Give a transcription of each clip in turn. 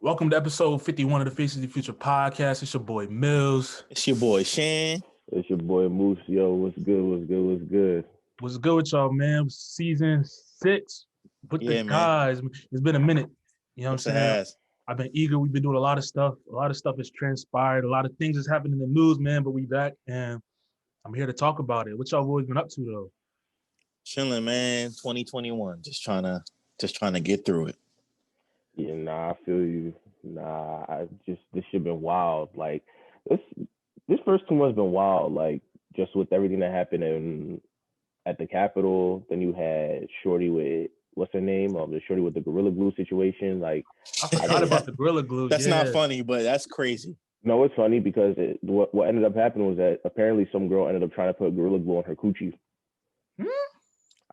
Welcome to episode 51 of the Faces of the Future podcast. It's your boy Millz. It's your boy Shann. It's your boy Moose. Yo, what's good? What's good? What's good? What's good with y'all, man? Season 6 with the guys. It's been a minute. You know what I'm saying? I've been eager. We've been doing a lot of stuff. A lot of stuff has transpired. A lot of things has happened in the news, man. But we back and I'm here to talk about it. What y'all boys been up to though? Chilling, man. 2021. Just trying to get through it. Yeah, nah, I feel you. This shit been wild. Like this first 2 months been wild. Like just with everything that happened at the Capitol. Then you had Shorty with what's her name? The Shorty with the Gorilla Glue situation. Like I forgot about the Gorilla Glue. That's not funny, but that's crazy. No, it's funny because what ended up happening was that apparently some girl ended up trying to put Gorilla Glue on her coochie.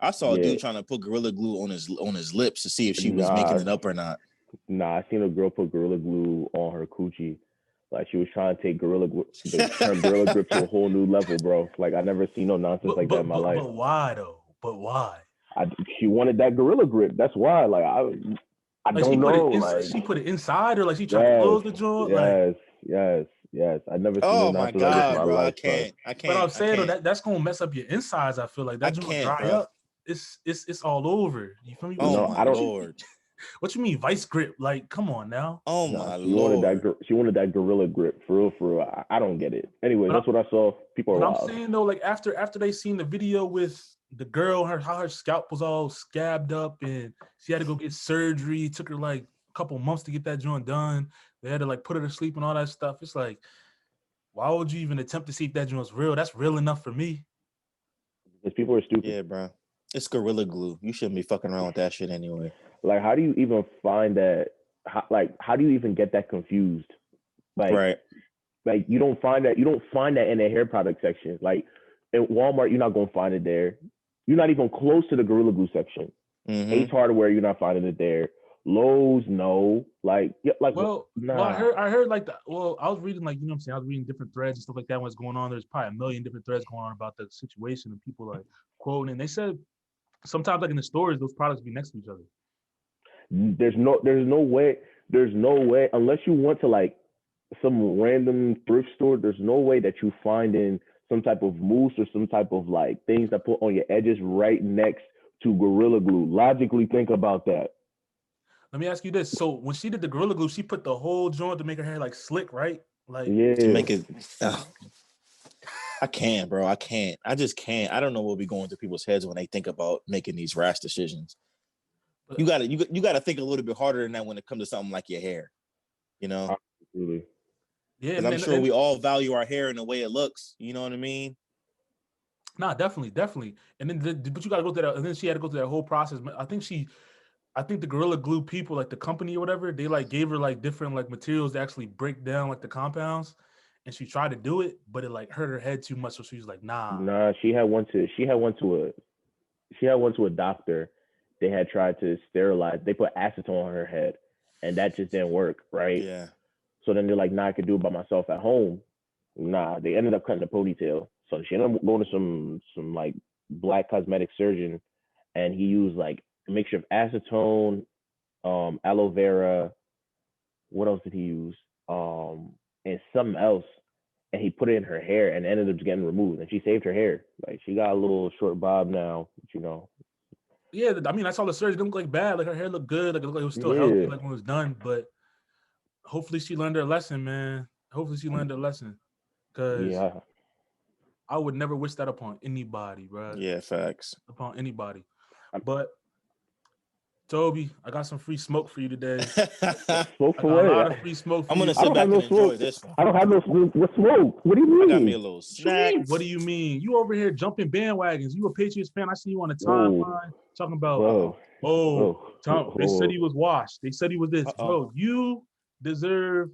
I saw a dude trying to put Gorilla Glue on his lips to see if she was making it up or not. Nah, I seen a girl put Gorilla Glue on her coochie. Like she was trying to take turn Gorilla Grip to a whole new level, bro. Like I never seen no nonsense like that in my life. But why though? But why? She wanted that Gorilla Grip. That's why. Like I like don't know. She put it inside or like she tried to close the jaw. Yes. I never seen no nonsense God, like this in my bro, life. I can't. But I'm saying though, that's gonna mess up your insides. I feel like that gonna dry up. It's all over. You feel me? Lord. What you mean vice grip? Like, come on now. Oh my Lord. She wanted that Gorilla Grip for real. I don't get it. Anyway, that's what I saw. People are wild. I'm saying though, like after they seen the video with the girl, how her scalp was all scabbed up and she had to go get surgery. It took her like a couple months to get that joint done. They had to like put her to sleep and all that stuff. It's like, why would you even attempt to see if that joint's real? That's real enough for me. Because people are stupid. Yeah, bro. It's Gorilla Glue. You shouldn't be fucking around with that shit anyway. Like, how do you even find that? How do you even get that confused? Like, right. Like you don't find that in the hair product section. Like in Walmart, you're not gonna find it there. You're not even close to the Gorilla Glue section. Ace Hardware, you're not finding it there. Lowe's, no. I heard like that. Well, I was reading like, you know what I'm saying? I was reading different threads and stuff like that. What's going on? There's probably a million different threads going on about the situation and people like quoting. And they said sometimes like in the stores, those products be next to each other. There's no way unless you went to like some random thrift store. There's no way that you find in some type of mousse or some type of like things that put on your edges right next to Gorilla Glue. Logically think about that. Let me ask you this. So when she did the Gorilla Glue, she put the whole joint to make her hair like slick, right? Like to make it. I can't, bro. I can't. I just can't. I don't know what be going through people's heads when they think about making these rash decisions. You gotta think a little bit harder than that when it comes to something like your hair. You know? Absolutely. Yeah, because I'm sure we all value our hair and the way it looks. You know what I mean? Nah, definitely. And then, but you gotta go through that. And then she had to go through that whole process. I think the Gorilla Glue people, like the company or whatever, they like gave her like different like materials to actually break down like the compounds. And she tried to do it, but it like hurt her head too much. So she was like, nah. She had went to a doctor. They had tried to sterilize. They put acetone on her head, and that just didn't work, right? Yeah. So then they're like, nah, I could do it by myself at home. Nah, they ended up cutting the ponytail. So she ended up going to some like black cosmetic surgeon, and he used like a mixture of acetone, aloe vera. What else did he use? And something else. And he put it in her hair and ended up getting removed. And she saved her hair. Like she got a little short bob now, you know. Yeah, I mean, I saw the surgery. It didn't look like bad. Like her hair looked good. Like it looked like it was still healthy, like when it was done. But hopefully she learned her lesson, man. Hopefully she learned her lesson. Because I would never wish that upon anybody, bro. Yeah, facts. Upon anybody. But Toby, I got some free smoke for you today. Smoke for what? A lot of free smoke for I'm you. gonna sit back and enjoy this one. I don't have no smoke. What smoke? What do you mean? I got me a little snack. What do you mean? You over here jumping bandwagons. You a Patriots fan? I see you on the timeline talking about. Tom. They said he was washed. They said he was this. Bro, you deserve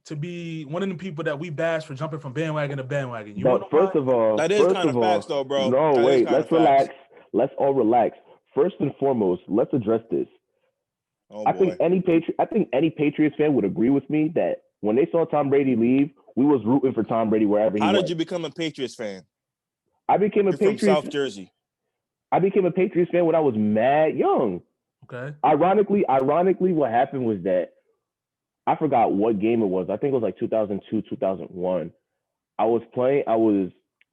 to be one of the people that we bash for jumping from bandwagon to bandwagon. But first of all, that is kind of facts, though, bro. No, wait. Let's relax. Let's all relax. First and foremost, let's address this. I think any Patriots fan would agree with me that when they saw Tom Brady leave, we was rooting for Tom Brady wherever he went. How did you become a Patriots fan? I became a Patriots from South Jersey. I became a Patriots fan when I was mad young. Okay. Ironically, what happened was that I forgot what game it was. I think it was like 2002, 2001. I was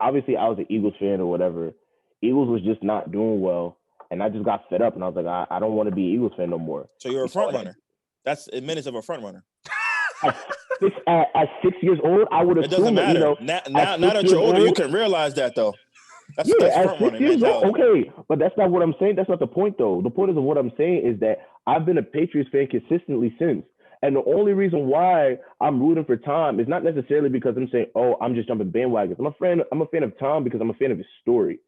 obviously I was an Eagles fan or whatever. Eagles was just not doing well, and I just got fed up, and I was like, I don't want to be an Eagles fan no more. So you're a front runner. That's a minutes of a front runner. At 6 years old, I would assume it doesn't matter. that, now that you're older, you can realize that though. That's at 6 years old, okay, but that's not what I'm saying. That's not the point though. The point of what I'm saying is that I've been a Patriots fan consistently since. And the only reason why I'm rooting for Tom is not necessarily because I'm saying, oh, I'm just jumping bandwagons. I'm a fan of Tom because I'm a fan of his story.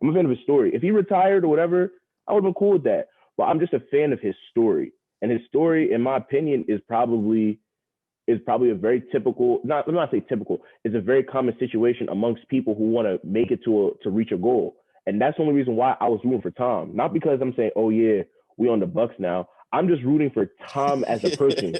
I'm a fan of his story. If he retired or whatever, I would have been cool with that. But I'm just a fan of his story. And his story, in my opinion, is probably a very typical, let me not say typical, it's a very common situation amongst people who want to make it to reach a goal. And that's the only reason why I was rooting for Tom. Not because I'm saying, oh yeah, we on the Bucks now. I'm just rooting for Tom as a person.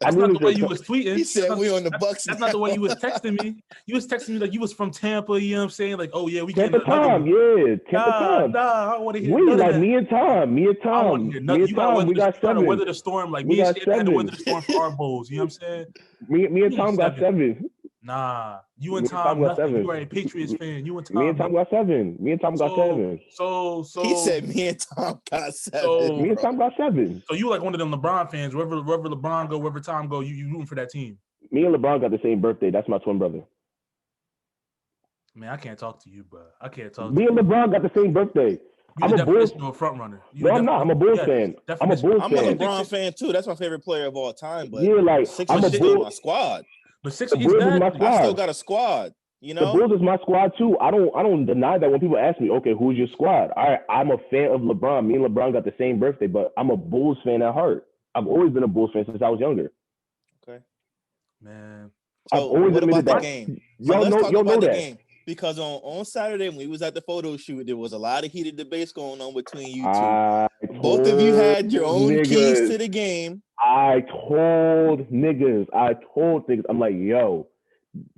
That's not the way you was tweeting. He said we on the Bucks. That's not the way you was texting me. You was texting me like you was from Tampa. You know what I'm saying? Like, oh yeah, we Tampa Tom, yeah, Tampa Tom. Nah, I don't want to hear. We like me and Tom. We got 7. Weather the storm. Like me and Shann had to weather the storm for our bowls. You know what I'm saying? Me and Tom got 7. Nah, you and Tom got 7. You are a Patriots fan. You and Tom. Me and Tom got 7. So he said me and Tom got 7. Me and Tom got 7. So you like one of them LeBron fans. Wherever LeBron go, wherever Tom go, you rooting for that team. Me and LeBron got the same birthday. That's my twin brother. Man, I can't talk to you, bro. I can't talk. Me and LeBron got the same birthday. I'm a Bulls front runner. No, I'm not. I'm a Bulls fan. I'm a Bulls fan. I'm a LeBron fan too. That's my favorite player of all time. But yeah, like I'm a Bulls my squad. But Sixers is my squad. I still got a squad. You know, the Bulls is my squad too. I don't deny that when people ask me, okay, who's your squad? I'm a fan of LeBron. Me and LeBron got the same birthday, but I'm a Bulls fan at heart. I've always been a Bulls fan since I was younger. Okay, man. So what about the game? So let's talk about the game. Because on Saturday when we was at the photo shoot, there was a lot of heated debates going on between you two. Both of you had your own keys to the game. I told niggas, I'm like, yo,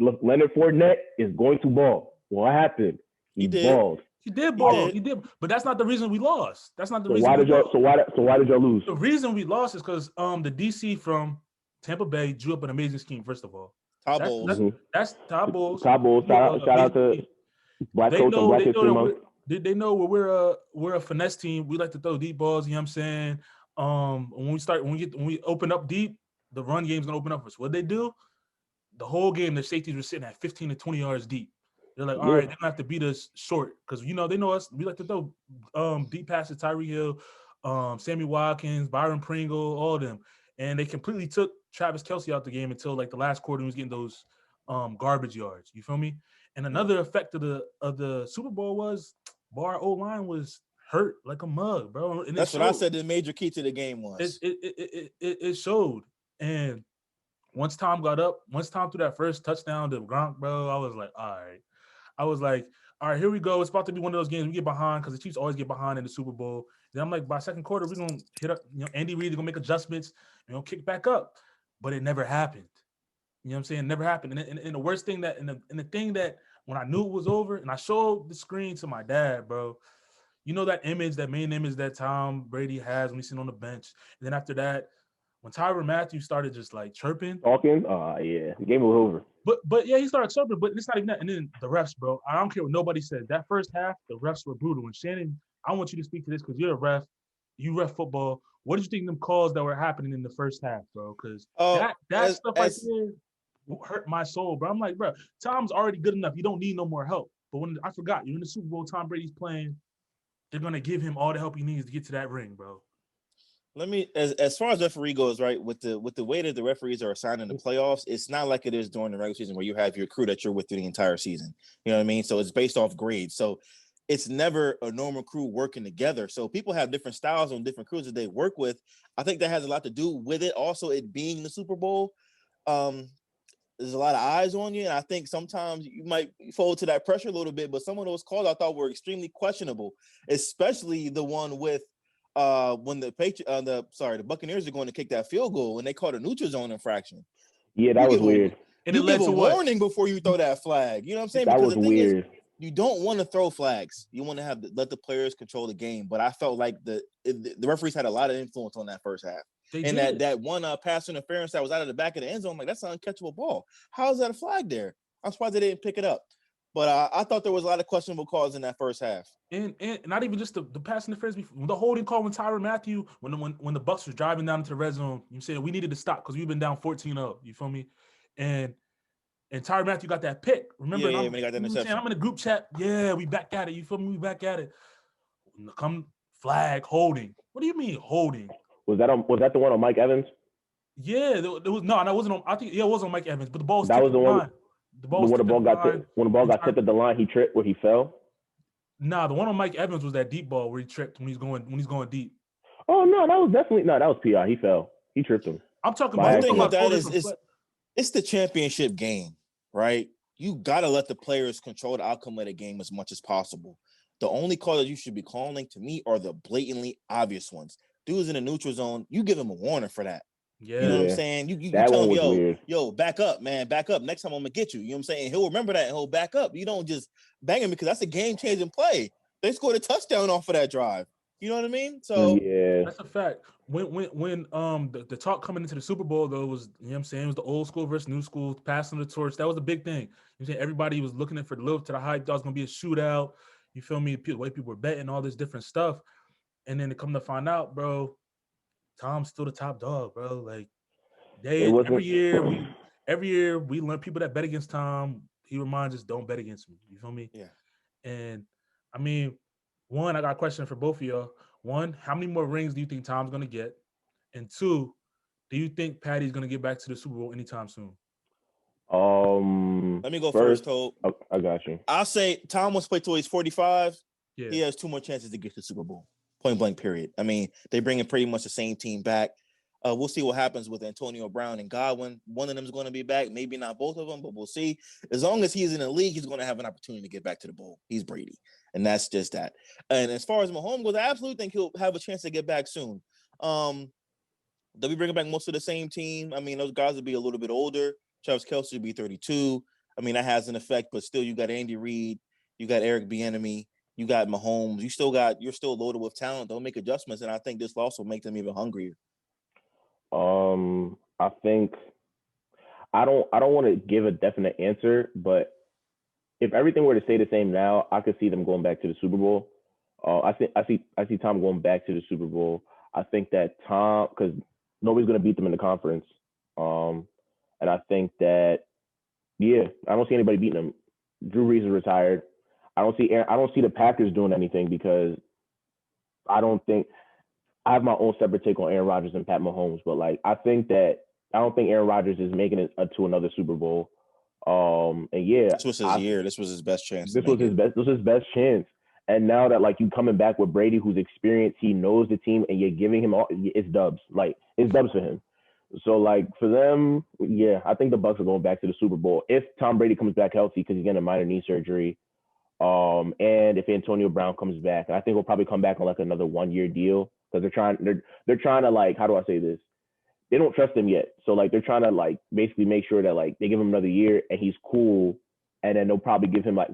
look, Leonard Fournette is going to ball. What happened? He balled. He did ball. He did, but that's not the reason we lost. That's not the reason. Why did y'all lose? The reason we lost is because the DC from Tampa Bay drew up an amazing scheme. First of all, that's Todd Bowles. Todd Bowles. Shout out to Black Coach and Black History Month. They know we're a finesse team. We like to throw deep balls. You know what I'm saying? When we open up deep, the run game's gonna open up for us. What they do? The whole game, the safeties were sitting at 15 to 20 yards deep. They're like, all right, they're gonna have to beat us short because they know us. We like to throw deep passes, Tyreek Hill, Sammy Watkins, Byron Pringle, all of them. And they completely took Travis Kelce out the game until like the last quarter. He was getting those garbage yards. You feel me? And another effect of the Super Bowl was our O-line was hurt like a mug, bro. And that's what I said the major key to the game was. It showed. And once Tom threw that first touchdown to Gronk, bro, I was like, all right, here we go. It's about to be one of those games we get behind because the Chiefs always get behind in the Super Bowl. Then I'm like, by second quarter, we're going to hit up, Andy Reid is going to make adjustments, kick back up. But it never happened. You know what I'm saying? It never happened. And the worst thing the thing that when I knew it was over and I showed the screen to my dad, bro, that main image that Tom Brady has when he's sitting on the bench. And then after that, when Tyrann Mathieu started just like chirping. Talking? Yeah. The game was over. But yeah, he started chirping, but it's not even that. And then the refs, bro. I don't care what nobody said. That first half, the refs were brutal. And Shannon, I want you to speak to this because you're a ref. You ref football. What did you think them calls that were happening in the first half, bro? Because that stuff right there hurt my soul, bro. I'm like, bro, Tom's already good enough. You don't need no more help. But when I forgot, you're in the Super Bowl, Tom Brady's playing, they're gonna give him all the help he needs to get to that ring, bro. Let me, as far as referee goes, right, with the way that the referees are assigned in the playoffs, it's not like it is during the regular season where you have your crew that you're with through the entire season. You know what I mean? So it's based off grades. So it's never a normal crew working together. So people have different styles on different crews that they work with. I think that has a lot to do with it. Also, it being the Super Bowl, there's a lot of eyes on you, and I think sometimes you might fold to that pressure a little bit. But some of those calls I thought were extremely questionable, especially the one with when the Buccaneers are going to kick that field goal and they called a neutral zone infraction. Yeah, that was weird. And you give a warning before you throw that flag. You know what I'm saying? That because was weird. You don't want to throw flags. You want to let the players control the game. But I felt like the referees had a lot of influence on that first half. And that one pass interference that was out of the back of the end zone, I'm like, that's an uncatchable ball. How is that a flag there? I'm surprised they didn't pick it up. But I thought there was a lot of questionable calls in that first half. And not even just the pass interference, the holding call when Tyrann Mathieu, when the Bucs was driving down into the red zone, you said we needed to stop because we've been down 14-0. You feel me? And Tyrann Mathieu got that pick. Remember? Yeah, when he got that interception. I'm in the group chat. Yeah, we back at it. You feel me? We back at it. Come flag holding. What do you mean holding? Was that the one on Mike Evans? Yeah, there was that wasn't on. I think it was on Mike Evans, but the ball was that was the one. When the ball got tipped at the line, he tripped where he fell. Nah, the one on Mike Evans was that deep ball where he tripped when he's going deep. Oh no, that was PI. He fell. He tripped him. I'm talking about. The thing with that is it's the championship game, right? You gotta let the players control the outcome of the game as much as possible. The only call that you should be calling to me are the blatantly obvious ones. Dudes in the neutral zone, you give him a warning for that. Yeah. You know what I'm saying? You tell him, yo, back up, man, back up. Next time I'm gonna get you. You know what I'm saying? He'll remember that and he'll back up. You don't just bang him because that's a game-changing play. They scored a touchdown off of that drive. You know what I mean? So that's a fact. When the talk coming into the Super Bowl though was, you know what I'm saying, it was the old school versus new school, passing the torch. That was a big thing. You know what I'm saying? Everybody was looking for the live to the hype. That was gonna be a shootout. You feel me? The way people were betting, all this different stuff. And then to come to find out, bro, Tom's still the top dog, bro. Like every year we learn people that bet against Tom. He reminds us, don't bet against me. You feel me? Yeah. And I mean, one, I got a question for both of y'all. One, how many more rings do you think Tom's gonna get? And two, do you think Patty's gonna get back to the Super Bowl anytime soon? Let me go first, Hope. I got you. I'll say Tom wants to play till he's 45. Yeah. He has 2 more chances to get to the Super Bowl. Point blank, period. I mean, they bring in pretty much the same team back. We'll see what happens with Antonio Brown and Godwin. One of them is going to be back. Maybe not both of them, but we'll see. As long as he's in the league, he's going to have an opportunity to get back to the bowl. He's Brady. And that's just that. And as far as Mahomes goes, I absolutely think he'll have a chance to get back soon. They'll be bringing back most of the same team. I mean, those guys will be a little bit older. Travis Kelce will be 32. I mean, that has an effect, but still you got Andy Reid, you got Eric Bieniemy, you got Mahomes. You're still loaded with talent. They'll make adjustments, and I think this loss will make them even hungrier. I think I don't want to give a definite answer, but if everything were to stay the same now, I could see them going back to the Super Bowl. I see Tom going back to the Super Bowl. I think that Tom, because nobody's going to beat them in the conference. And I think that, I don't see anybody beating them. Drew Brees is retired. I don't see the Packers doing anything because I have my own separate take on Aaron Rodgers and Pat Mahomes, but like I don't think Aaron Rodgers is making it to another Super Bowl. This was his year. This was his best chance. This was his best chance. And now that like you coming back with Brady, who's experienced, he knows the team, and you're giving him all, it's dubs. Like it's dubs for him. So like for them, I think the Bucs are going back to the Super Bowl if Tom Brady comes back healthy because he's getting a minor knee surgery. And if Antonio Brown comes back, and I think he'll probably come back on like another 1-year deal because they're trying to like, how do I say this? They don't trust him yet. So like they're trying to like basically make sure that like they give him another year and he's cool, and then they'll probably give him like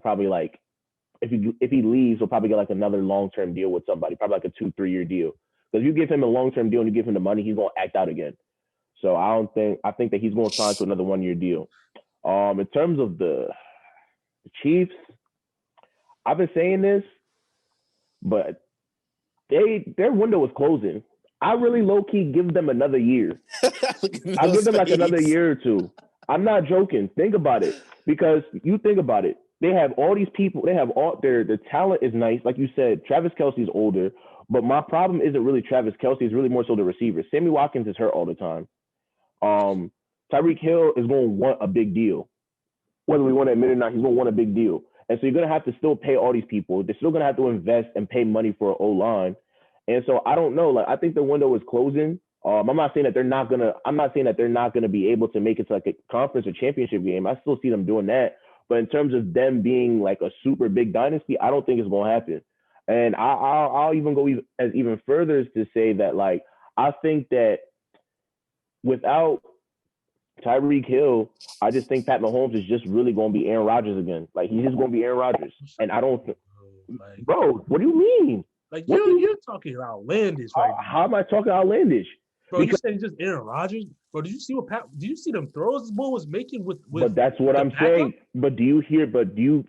if he leaves, he'll probably get like another long-term deal with somebody, probably like a 2-3 year deal. Because if you give him a long-term deal and you give him the money, he's gonna act out again. So I think that he's gonna sign to another 1-year deal. In terms of the Chiefs, I've been saying this, but their window is closing. I really low-key give them another year. I'll give them like another year or two. I'm not joking. Think about it. Because you think about it. They have all these people. They have all their talent is nice. Like you said, Travis Kelce's older. But my problem isn't really Travis Kelce. It's really more so the receivers. Sammy Watkins is hurt all the time. Tyreek Hill is going to want a big deal. Whether we want to admit it or not, he's going to want a big deal. And so you're going to have to still pay all these people. They're still going to have to invest and pay money for an O-line. And so I don't know. Like I think the window is closing. I'm not saying that they're not gonna be able to make it to like a conference or championship game. I still see them doing that. But in terms of them being like a super big dynasty, I don't think it's gonna happen. And I'll even go even further as to say that like I think that without Tyreek Hill, I just think Pat Mahomes is just really gonna be Aaron Rodgers again. Like he's just gonna be Aaron Rodgers. And I don't bro, what do you mean? Like you're talking outlandish right now. How am I talking outlandish? Bro, you saying just Aaron Rodgers? Bro, did you see did you see them throws this boy was making with But that's what I'm saying. But do you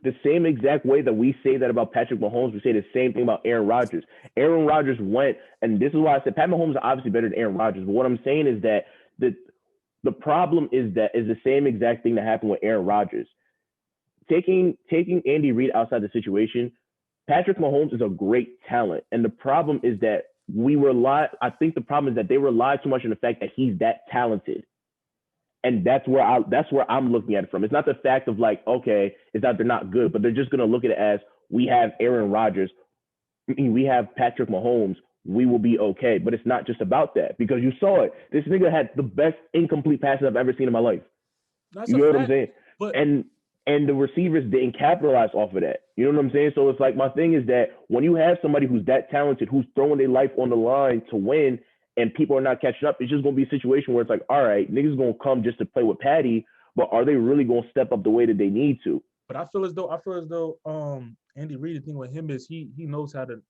the same exact way that we say that about Patrick Mahomes, we say the same thing about Aaron Rodgers. Aaron Rodgers went, and this is why I said Pat Mahomes is obviously better than Aaron Rodgers. But what I'm saying is that the problem is the same exact thing that happened with Aaron Rodgers. Taking Andy Reid outside the situation, Patrick Mahomes is a great talent. And the problem is that I think the problem is that they rely too much on the fact that he's that talented. And that's where I'm looking at it from. It's not the fact of like, okay, it's not they're not good, but they're just gonna look at it as we have Aaron Rodgers, we have Patrick Mahomes, we will be okay. But it's not just about that, because you saw it. This nigga had the best incomplete passes I've ever seen in my life. You know what I'm saying? But and the receivers didn't capitalize off of that. You know what I'm saying? So it's like, my thing is that when you have somebody who's that talented, who's throwing their life on the line to win, and people are not catching up, it's just going to be a situation where it's like, all right, niggas going to come just to play with Patty, but are they really going to step up the way that they need to? But I feel as though Andy Reid, the thing with him is he knows how to.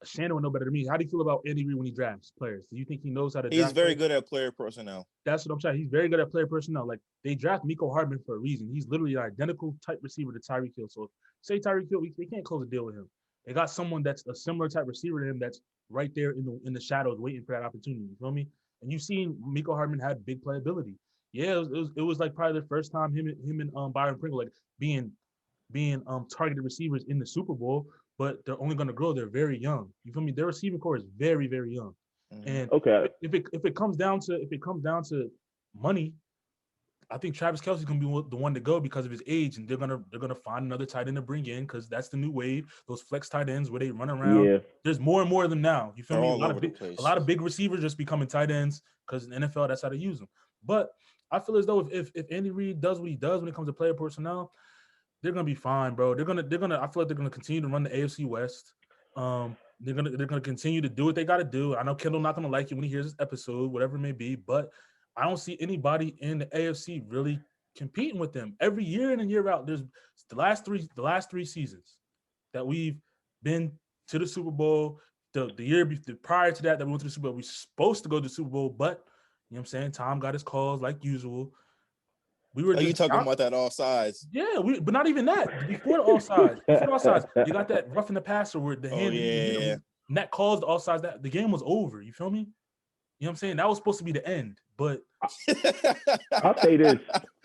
Shannon would know better than me. How do you feel about Andy Reid when he drafts players? Do you think he knows how to? He's very good at player personnel. That's what I'm saying. He's very good at player personnel. Like, they draft Mecole Hardman for a reason. He's literally an identical type receiver to Tyreek Hill. So say Tyreek Hill, they can't close a deal with him. They got someone that's a similar type receiver to him that's right there in the shadows waiting for that opportunity. You feel me? And you've seen Mecole Hardman had big playability. Yeah, it was like probably the first time him and Byron Pringle like being targeted receivers in the Super Bowl. But they're only going to grow. They're very young. You feel me? Their receiving core is very, very young. And okay, if it comes down to money, I think Travis Kelce's going to be the one to go because of his age, and they're gonna find another tight end to bring in, because that's the new wave. Those flex tight ends where they run around. Yeah. There's more and more of them now. You feel They're me? a lot of big receivers just becoming tight ends because in the NFL that's how they use them. But I feel as though if Andy Reid does what he does when it comes to player personnel, they're gonna be fine, bro. They're gonna. I feel like they're gonna continue to run the AFC West. They're gonna continue to do what they gotta do. I know Kendall not gonna like it when he hears this episode, whatever it may be, but I don't see anybody in the AFC really competing with them every year in and year out. There's the last three seasons that we've been to the Super Bowl. The year prior to that we went to the Super Bowl. We're supposed to go to the Super Bowl, but you know what I'm saying, Tom got his calls like usual. Are you talking about that offsides? Yeah, but not even that. Before the offsides, you got that roughing the passer where the hand, and that caused the offsides. That the game was over. You feel me? You know what I'm saying? That was supposed to be the end. But I'll say this: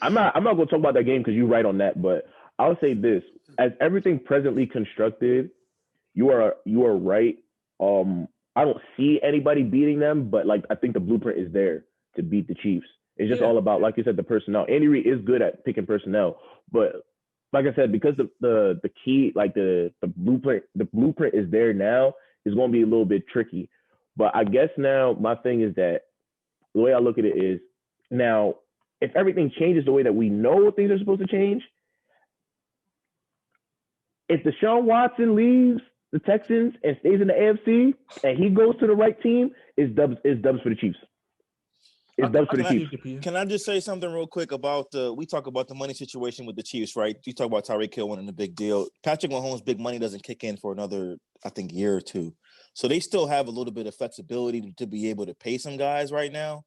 I'm not going to talk about that game because you're right on that. But I'll say this: as everything presently constructed, you are right. I don't see anybody beating them, but like I think the blueprint is there to beat the Chiefs. It's just all about, like you said, the personnel. Andy Reid is good at picking personnel, but like I said, because the key, like the blueprint is there now, is going to be a little bit tricky. But I guess now my thing is that the way I look at it is, now if everything changes the way that we know things are supposed to change, if Deshaun Watson leaves the Texans and stays in the AFC and he goes to the right team, it's dubs for the Chiefs. Can I just say something real quick about we talk about the money situation with the Chiefs, right? You talk about Tyreek Hill winning the big deal. Patrick Mahomes' big money doesn't kick in for another, I think, year or two. So they still have a little bit of flexibility to be able to pay some guys right now.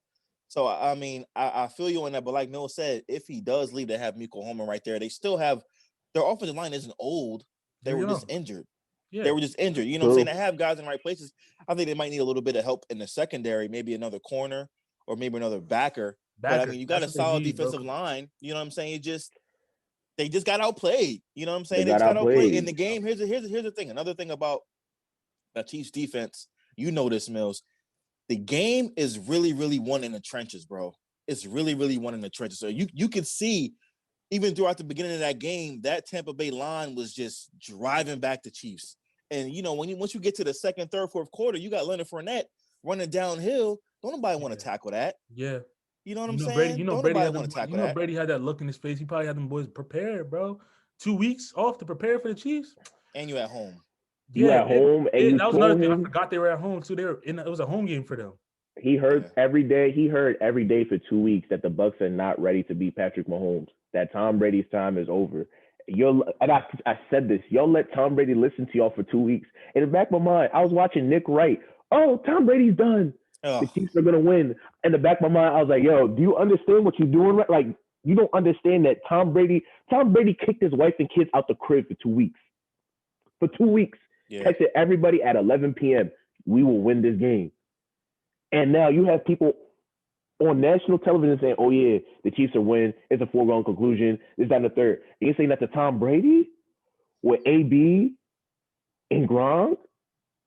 So, I mean, I feel you on that. But like Mill said, if he does leave, they have Mecole Hardman right there. They still have – their offensive line isn't old. They were just injured. Yeah. They were just injured. You know what I'm saying? They have guys in the right places. I think they might need a little bit of help in the secondary, maybe another corner, or maybe another backer. But I mean, you got a solid defensive line. You know what I'm saying? They just got outplayed. You know what I'm saying? They just got outplayed in the game. Here's the thing. Another thing about the Chiefs defense, you know this, Mills. The game is really, really won in the trenches, bro. It's really, really won in the trenches. So you can see, even throughout the beginning of that game, that Tampa Bay line was just driving back the Chiefs. And you know, once you get to the second, third, fourth quarter, you got Leonard Fournette running downhill. Don't nobody want to tackle that. Yeah. You know what I'm saying? Don't nobody want to tackle that. Brady had that look in his face. He probably had them boys prepared, bro. 2 weeks off to prepare for the Chiefs. And you at home. You at home, and that was another thing. I forgot they were at home too. It was a home game for them. He heard every day. He heard every day for 2 weeks that the Bucs are not ready to beat Patrick Mahomes. That Tom Brady's time is over. I said this. Y'all let Tom Brady listen to y'all for 2 weeks. In the back of my mind, I was watching Nick Wright. Oh, Tom Brady's done. The Chiefs are gonna win. In the back of my mind, I was like, yo, do you understand what you're doing? Right? Like, you don't understand that Tom Brady kicked his wife and kids out the crib for 2 weeks. For 2 weeks, texted everybody at 11 p.m. We will win this game. And now you have people on national television saying, "Oh yeah, the Chiefs are winning. It's a foregone conclusion. This, that, and the third." And you're saying that to Tom Brady with AB and Gronk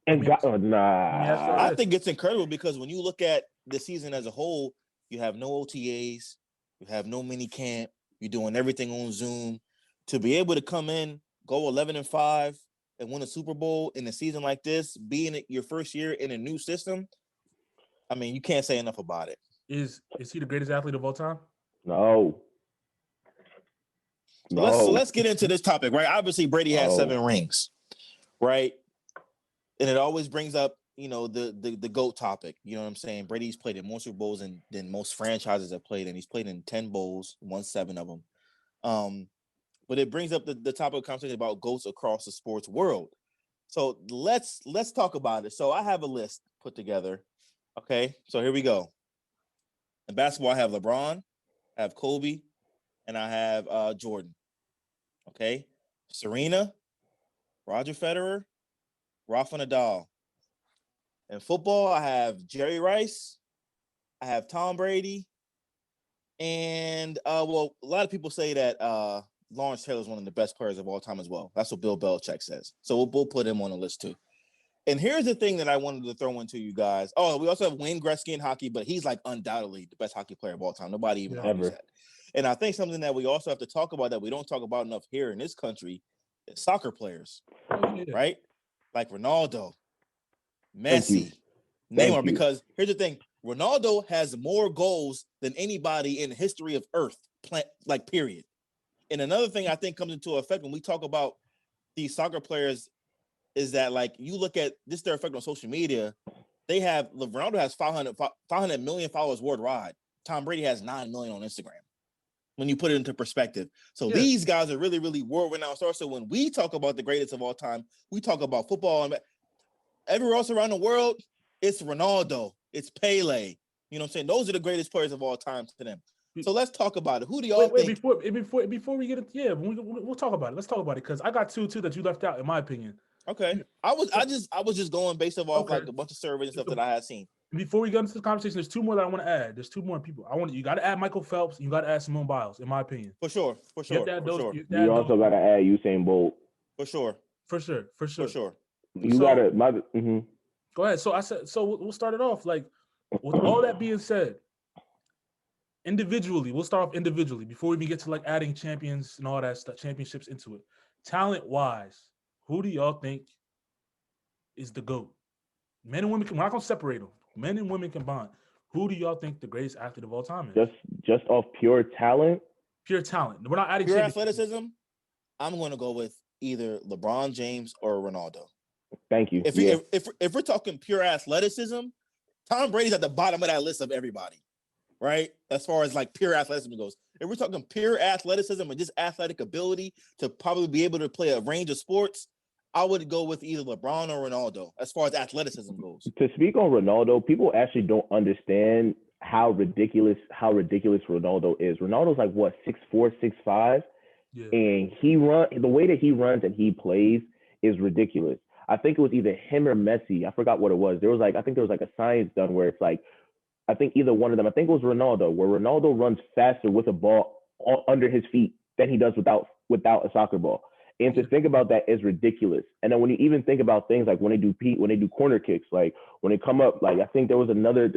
and nah. I think it's incredible because when you look at the season as a whole, you have no OTAs, you have no mini camp, you're doing everything on Zoom. To be able to come in, go 11-5, and win a Super Bowl in a season like this, being your first year in a new system, I mean, you can't say enough about it. Is he the greatest athlete of all time? No. So let's get into this topic, right? Obviously, Brady has 7 rings, right? And it always brings up, the GOAT topic. You know what I'm saying? Brady's played in more Super Bowls than most franchises have played, and he's played in 10 bowls, won 7 of them. But it brings up the topic of conversation about GOATs across the sports world. So let's talk about it. So I have a list put together. Okay, so here we go. In basketball, I have LeBron, I have Kobe, and I have Jordan. Okay, Serena, Roger Federer, Rafa Nadal. In football, I have Jerry Rice, I have Tom Brady, and a lot of people say that Lawrence Taylor is one of the best players of all time as well. That's what Bill Belichick says. So we'll put him on the list too. And here's the thing that I wanted to throw into you guys. Oh, we also have Wayne Gretzky in hockey, but he's like undoubtedly the best hockey player of all time. Nobody even argues that. And I think something that we also have to talk about that we don't talk about enough here in this country is soccer players, right? Like Ronaldo, Messi, Neymar. Because here's the thing. Ronaldo has more goals than anybody in the history of Earth, period. And another thing I think comes into effect when we talk about these soccer players is that, like, you look at this, their effect on social media. Ronaldo has 500 million followers worldwide. Tom Brady has 9 million on Instagram. When you put it into perspective. So these guys are really, really world-renowned stars. So when we talk about the greatest of all time, we talk about football and everywhere else around the world, it's Ronaldo, it's Pele. You know what I'm saying? Those are the greatest players of all time to them. So let's talk about it. Who do y'all think? Before we get it, we'll talk about it. Let's talk about it because I got two that you left out, in my opinion. Okay, I was just going based off like a bunch of surveys and stuff that I had seen. Before we get into the conversation, there's 2 more that I want to add. There's 2 more people. You got to add Michael Phelps. You got to add Simone Biles, in my opinion. For sure. You also got to add Usain Bolt. For sure. You got to. Go ahead. So we'll start it off. Like, with all that being said, individually, we'll start off individually before we even get to like adding champions and all that stuff, championships into it. Talent-wise, who do y'all think is the GOAT? Men and women, we're not going to separate them. Men and women combined. Who do y'all think the greatest athlete of all time is? Just off pure talent? Pure talent. We're not adding pure athleticism. I'm going to go with either LeBron James or Ronaldo. Thank you. If we're talking pure athleticism, Tom Brady's at the bottom of that list of everybody, right? As far as like pure athleticism goes. If we're talking pure athleticism and just athletic ability to probably be able to play a range of sports, I would go with either LeBron or Ronaldo as far as athleticism goes. To speak on Ronaldo, people actually don't understand how ridiculous Ronaldo is. Ronaldo's like what, 6'4", 6'5", and the way that he runs and he plays is ridiculous. I think it was either him or Messi. I forgot what it was. There was a science done where it's like, I think either one of them. I think it was Ronaldo, where Ronaldo runs faster with a ball under his feet than he does without a soccer ball. And to think about that is ridiculous. And then when you even think about things like when they do corner kicks, like when they come up, like I think there was another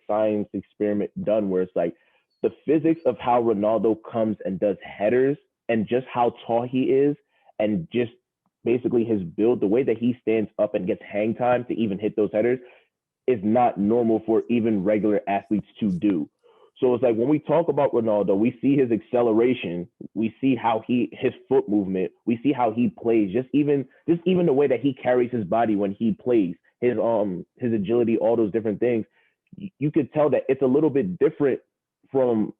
science experiment done where it's like the physics of how Ronaldo comes and does headers and just how tall he is and just basically his build, the way that he stands up and gets hang time to even hit those headers is not normal for even regular athletes to do. So it's like when we talk about Ronaldo, we see his acceleration, we see how his foot movement, we see how he plays, just even the way that he carries his body when he plays, his agility, all those different things. You could tell that it's a little bit different from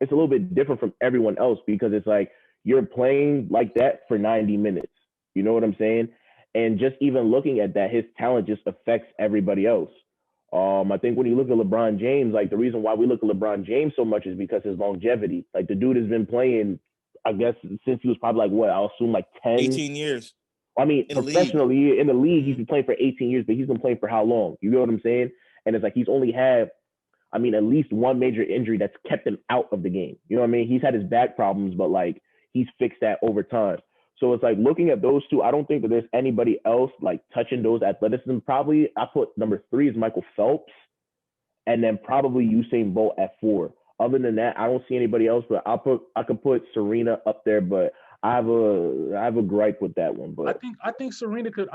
everyone else because it's like you're playing like that for 90 minutes. You know what I'm saying? And just even looking at that, his talent just affects everybody else. I think when you look at LeBron James, like the reason why we look at LeBron James so much is because his longevity. Like the dude has been playing, I guess, since he was probably like what, I'll assume like 10. 18 years. I mean, in professionally in the league, he's been playing for 18 years, but he's been playing for how long? You know what I'm saying? And it's like he's only had, I mean, at least one major injury that's kept him out of the game. You know what I mean? He's had his back problems, but like he's fixed that over time. So it's like looking at those two, I don't think that there's anybody else like touching those athleticism. Probably I put number 3 is Michael Phelps, and then probably Usain Bolt at 4. Other than that, I don't see anybody else. But I could put Serena up there, but I have a gripe with that one. But I think Serena could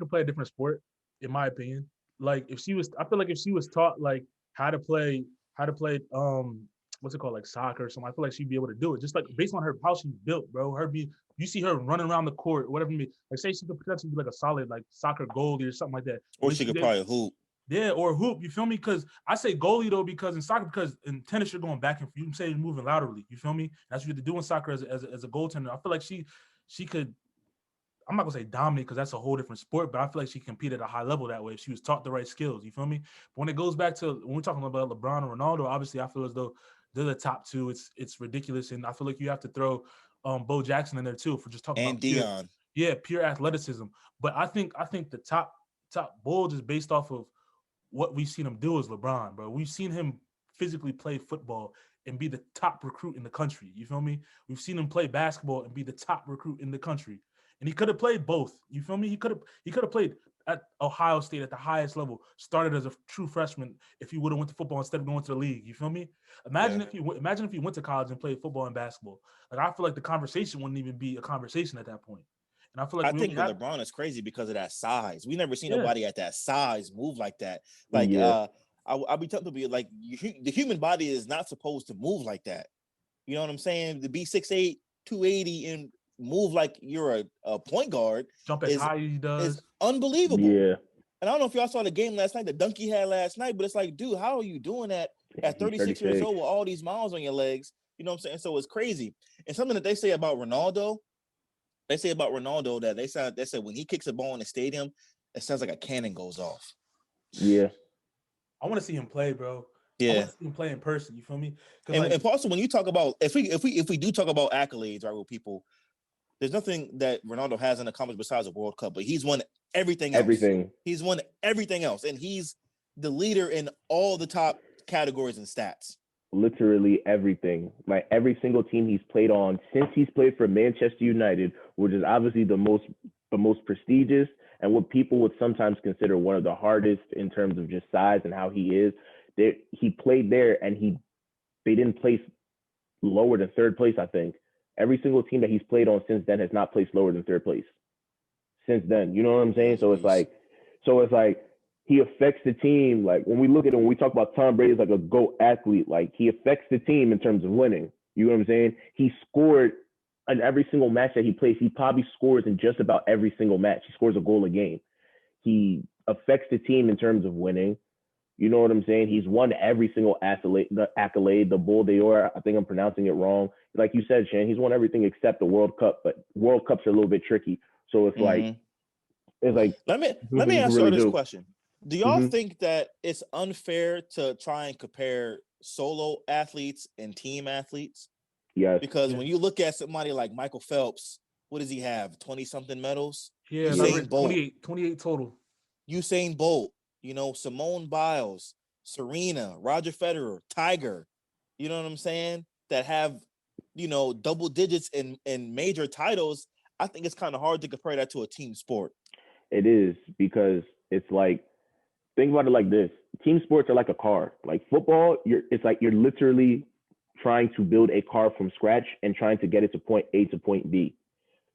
play a different sport, in my opinion. Like I feel like if she was taught like how to play what's it called, like soccer or something, I feel like she'd be able to do it. Just like based on how she's built, bro. You see her running around the court, whatever. Like say she could potentially be like a solid like soccer goalie or something like that. Or she could probably hoop. Yeah, or hoop. You feel me? Because I say goalie though, because in soccer, because in tennis you're going back and forth. You can say you're moving laterally. You feel me? That's what you have to do in soccer as a goaltender. I feel like she could. I'm not gonna say dominate because that's a whole different sport, but I feel like she competed at a high level that way if she was taught the right skills. You feel me? But when it goes back to when we're talking about LeBron and Ronaldo, obviously I feel as though they're the top two. It's ridiculous, and I feel like you have to throw Bo Jackson in there too for just talking about Dion. pure athleticism. But I think the top bulge is based off of what we've seen him do as LeBron, bro. We've seen him physically play football and be the top recruit in the country. You feel me? We've seen him play basketball and be the top recruit in the country. And he could have played both. You feel me? He could have played at Ohio State at the highest level, started as a true freshman if he would have went to football instead of going to the league. You feel me? Imagine if he went to college and played football and basketball. Like I feel like the conversation wouldn't even be a conversation at that point. And I feel like LeBron is crazy because of that size. We never seen nobody at that size move like that. Like I'll be telling people like the human body is not supposed to move like that. You know what I'm saying? To be 6'8", 280 and move like you're a point guard, jump as high as he does, is unbelievable. Yeah. And I don't know if y'all saw the game last night, the dunk he had last night, but it's like, dude, how are you doing that at 36 years old with all these miles on your legs? You know what I'm saying? So it's crazy. And something that they say about Ronaldo, that they said when he kicks a ball in the stadium, it sounds like a cannon goes off. Yeah. I want to see him play, bro. Yeah. I want to see him play in person. You feel me? And also when you talk about if we do talk about accolades, right, with people, there's nothing that Ronaldo hasn't accomplished besides a World Cup, but he's won everything else. He's won everything else, and he's the leader in all the top categories and stats. Literally everything. Like every single team he's played on since he's played for Manchester United, which is obviously the most prestigious and what people would sometimes consider one of the hardest in terms of just size and how he is. He played there, and they didn't place lower than third place, I think. Every single team that he's played on since then has not placed lower than third place since then. You know what I'm saying? So it's like he affects the team. Like when we talk about Tom Brady as like a GOAT athlete, like he affects the team in terms of winning. You know what I'm saying? He scored in every single match that he plays. He probably scores in just about every single match. He scores a goal a game. He affects the team in terms of winning. You know what I'm saying? He's won every single accolade, the Bull d'Or. I think I'm pronouncing it wrong. Like you said, Shann, he's won everything except the World Cup, but World Cups are a little bit tricky. So it's like let me ask you this question. Do y'all think that it's unfair to try and compare solo athletes and team athletes? Yes. Because when you look at somebody like Michael Phelps, what does he have? 20-something medals? Yeah, Usain Bolt. 28 total. Usain Bolt, Simone Biles, Serena, Roger Federer, Tiger, you know what I'm saying? That have, double digits in major titles. I think it's kind of hard to compare that to a team sport. It is, because it's like, think about it like this. Team sports are like a car. Like football, it's like you're literally trying to build a car from scratch and trying to get it to point A to point B.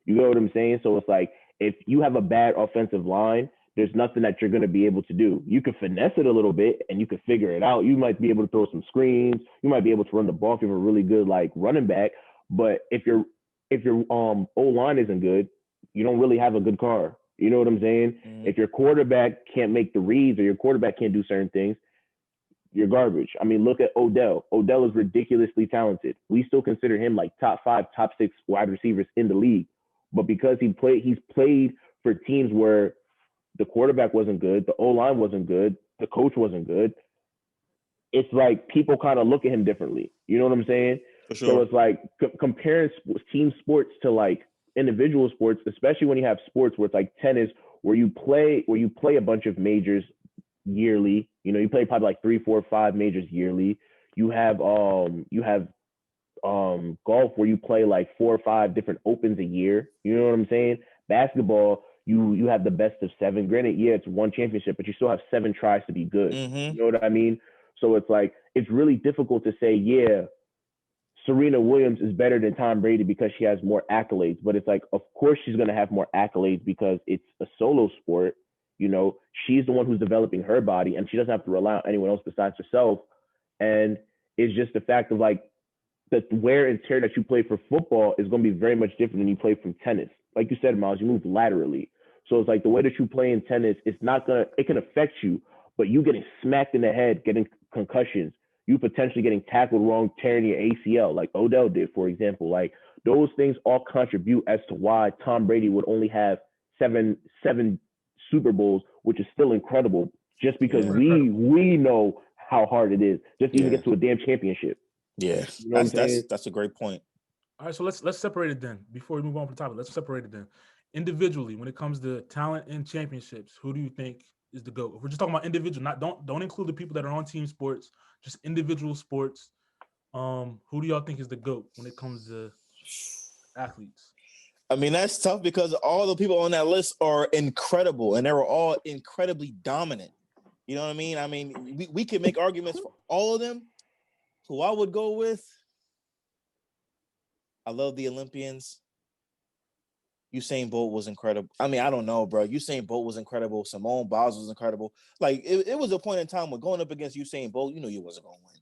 You know what I'm saying? So it's like, if you have a bad offensive line, there's nothing that you're going to be able to do. You can finesse it a little bit and you can figure it out. You might be able to throw some screens. You might be able to run the ball if you're a really good like running back. But if your O-line isn't good, you don't really have a good car. You know what I'm saying? If your quarterback can't make the reads or your quarterback can't do certain things, you're garbage. I mean, look at Odell. Odell is ridiculously talented. We still consider him like top 5, top 6 wide receivers in the league. But because he's played for teams where the quarterback wasn't good, the O-line wasn't good, the coach wasn't good, it's like people kind of look at him differently. You know what I'm saying? For sure. So it's like comparing team sports to like individual sports, especially when you have sports where it's like tennis, where you play a bunch of majors yearly. You know, you play probably like 3, 4, 5 majors yearly. You have golf where you play like 4 or 5 different opens a year. You know what I'm saying? Basketball, you have the best of 7. Granted, yeah, it's one championship, but you still have 7 tries to be good. Mm-hmm. You know what I mean? So it's like it's really difficult to say, yeah, Serena Williams is better than Tom Brady because she has more accolades. But it's like, of course she's gonna have more accolades because it's a solo sport. You know, she's the one who's developing her body, and she doesn't have to rely on anyone else besides herself. And it's just the fact of like the wear and tear that you play for football is going to be very much different than you play from tennis. Like you said, Miles, you move laterally. So it's like the way that you play in tennis, it can affect you, but you getting smacked in the head, getting concussions, you potentially getting tackled wrong, tearing your ACL, like Odell did, for example. Like those things all contribute as to why Tom Brady would only have seven Super Bowls, which is still incredible, just because we know how hard it is just to even get to a damn championship. Yeah, you know that's a great point. All right, so let's separate it then. Before we move on from the topic, let's separate it then. Individually, when it comes to talent and championships, who do you think is the GOAT? If we're just talking about individual, don't include the people that are on team sports, just individual sports. Who do y'all think is the GOAT when it comes to athletes? I mean, that's tough because all the people on that list are incredible, and they were all incredibly dominant. You know what I mean? I mean, we can make arguments for all of them. Who I would go with, I love the Olympians. Usain Bolt was incredible. I mean, I don't know, bro. Usain Bolt was incredible. Simone Biles was incredible. Like, it was a point in time when going up against Usain Bolt, you knew you wasn't going to win.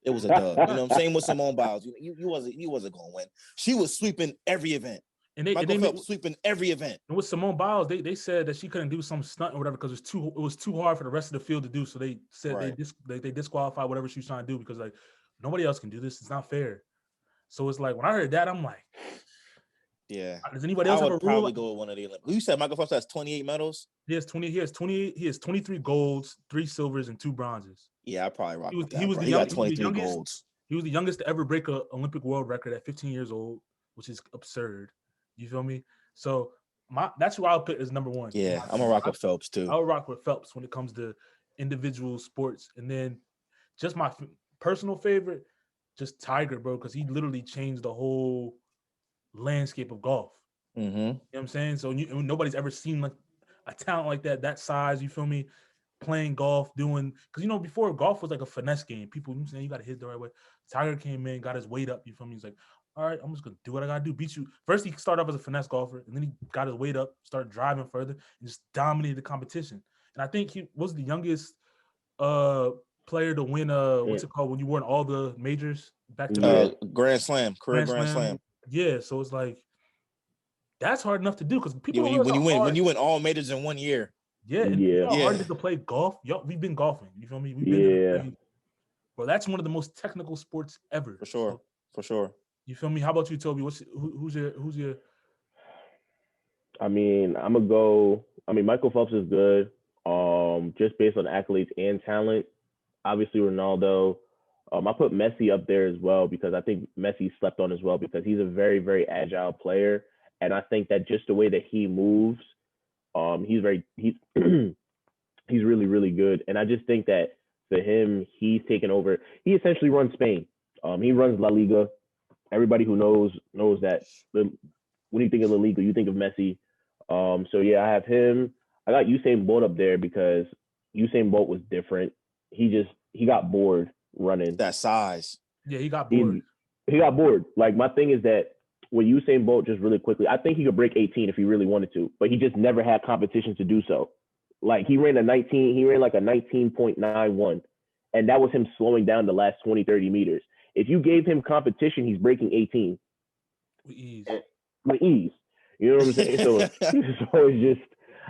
It was a dub. You know what I'm saying? With Simone Biles, you wasn't going to win. She was sweeping every event. And Michael Phelps sweeping every event. And with Simone Biles, they said that she couldn't do some stunt or whatever because it was too hard for the rest of the field to do. So they said they disqualified whatever she was trying to do because like nobody else can do this. It's not fair. So it's like when I heard that, I'm like, yeah. Does anybody else have a rule? Probably go with one of the Olympics. You said Michael Phelps has 28 medals. He has 23 golds, 3 silvers, and 2 bronzes. Yeah, I probably rock with that. He got 23 golds. He was the youngest to ever break an Olympic world record at 15 years old, which is absurd. You feel me? So that's who I'll put as number 1. Yeah, I'm gonna rock with Phelps too. I'll rock with Phelps when it comes to individual sports, and then just my personal favorite, just Tiger, bro, because he literally changed the whole landscape of golf. Mm-hmm. You know what I'm saying? So nobody's ever seen like a talent like that size. You feel me? Playing golf, because before golf was like a finesse game. People, you know, saying you got to hit it the right way. Tiger came in, got his weight up. You feel me? He's like, all right, I'm just gonna do what I gotta do. Beat you. First, he started off as a finesse golfer, and then he got his weight up, started driving further, and just dominated the competition. And I think he was the youngest player to win what's it called when you won all the majors back to back? Grand Slam. Grand Slam. Yeah, so it's like that's hard enough to do because people when you win all majors in 1 year. Yeah, and how hard it is to play golf. Y'all, we've been golfing. You feel me? We've been bro, that's one of the most technical sports ever. For sure. So, for sure. You feel me? How about you, Toby? Who's your? I mean, I'm gonna go. I mean, Michael Phelps is good. Just based on accolades and talent. Obviously, Ronaldo. I put Messi up there as well because I think Messi slept on as well because he's a very, very agile player, and I think that just the way that he moves, he's really, really good. And I just think that for him, he's taken over. He essentially runs Spain. He runs La Liga. Everybody who knows that when you think of La Liga, you think of Messi. So yeah, I have him. I got Usain Bolt up there because Usain Bolt was different. He got bored running. That size. Yeah, he got bored. He got bored. Like my thing is that when Usain Bolt, just really quickly, I think he could break 18 if he really wanted to, but he just never had competition to do so. Like he ran like a 19.91, and that was him slowing down the last 20, 30 meters. If you gave him competition, he's breaking 18. With ease. You know what I'm saying? So it's just,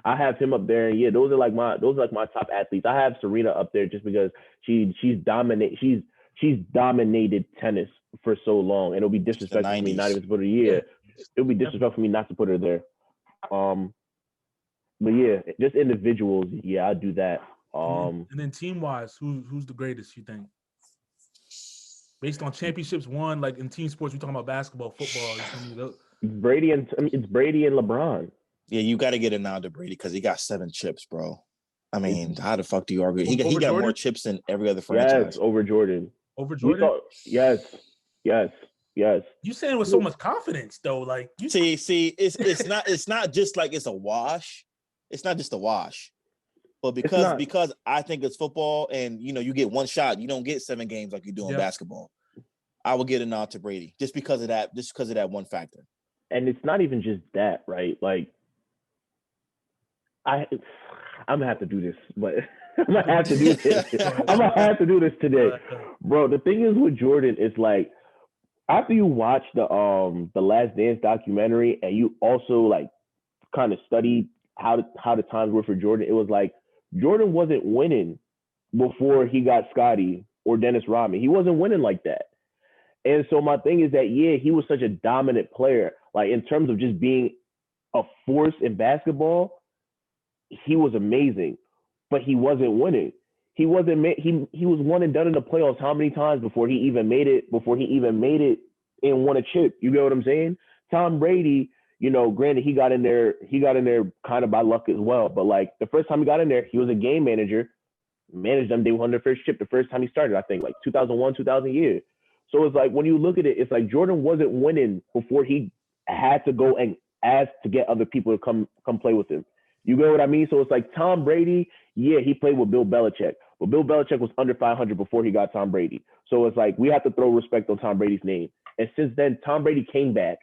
I have him up there. And yeah, those are like my top athletes. I have Serena up there just because she's dominated tennis for so long. And it'll be disrespectful for me not even to put her. It'll be disrespectful for me not to put her there. But yeah, just individuals. Yeah, I'll do that. And then team wise, who's the greatest, you think? Based on championships won, like in team sports, we talking about basketball, football. You feel me? It's Brady and LeBron. Yeah, you got to get a nod to Brady because he got 7 chips, bro. I mean, how the fuck do you argue? He got more chips than every other franchise. Yes, over Jordan. Over Jordan? Yes. You saying it with so much confidence though, like you see, it's not just like it's a wash. It's not just a wash, but because I think it's football, and you get one shot. You don't get 7 games like you do in basketball. I will get a nod to Brady just because of that one factor. And it's not even just that, right? Like, I'm gonna have to do this, but I'm gonna have to do this. I'm gonna have to do this today, bro. The thing is with Jordan, it's like after you watch the Last Dance documentary and you also like kind of study how the times were for Jordan, it was like Jordan wasn't winning before he got Scottie or Dennis Rodman. He wasn't winning like that. And so my thing is that, he was such a dominant player. Like in terms of just being a force in basketball, he was amazing, but he wasn't winning. He was one and done in the playoffs how many times before he even made it and won a chip? You get what I'm saying? Tom Brady, granted he got in there kind of by luck as well, but like the first time he got in there, he was a game manager, managed them. They won their first chip the first time he started, I think like 2001, 2000 year. So it's like when you look at it, it's like Jordan wasn't winning before he had to go and ask to get other people to come play with him. You get what I mean? So it's like Tom Brady, he played with Bill Belichick, but Bill Belichick was under 500 before he got Tom Brady. So it's like we have to throw respect on Tom Brady's name. And since then, Tom Brady came back,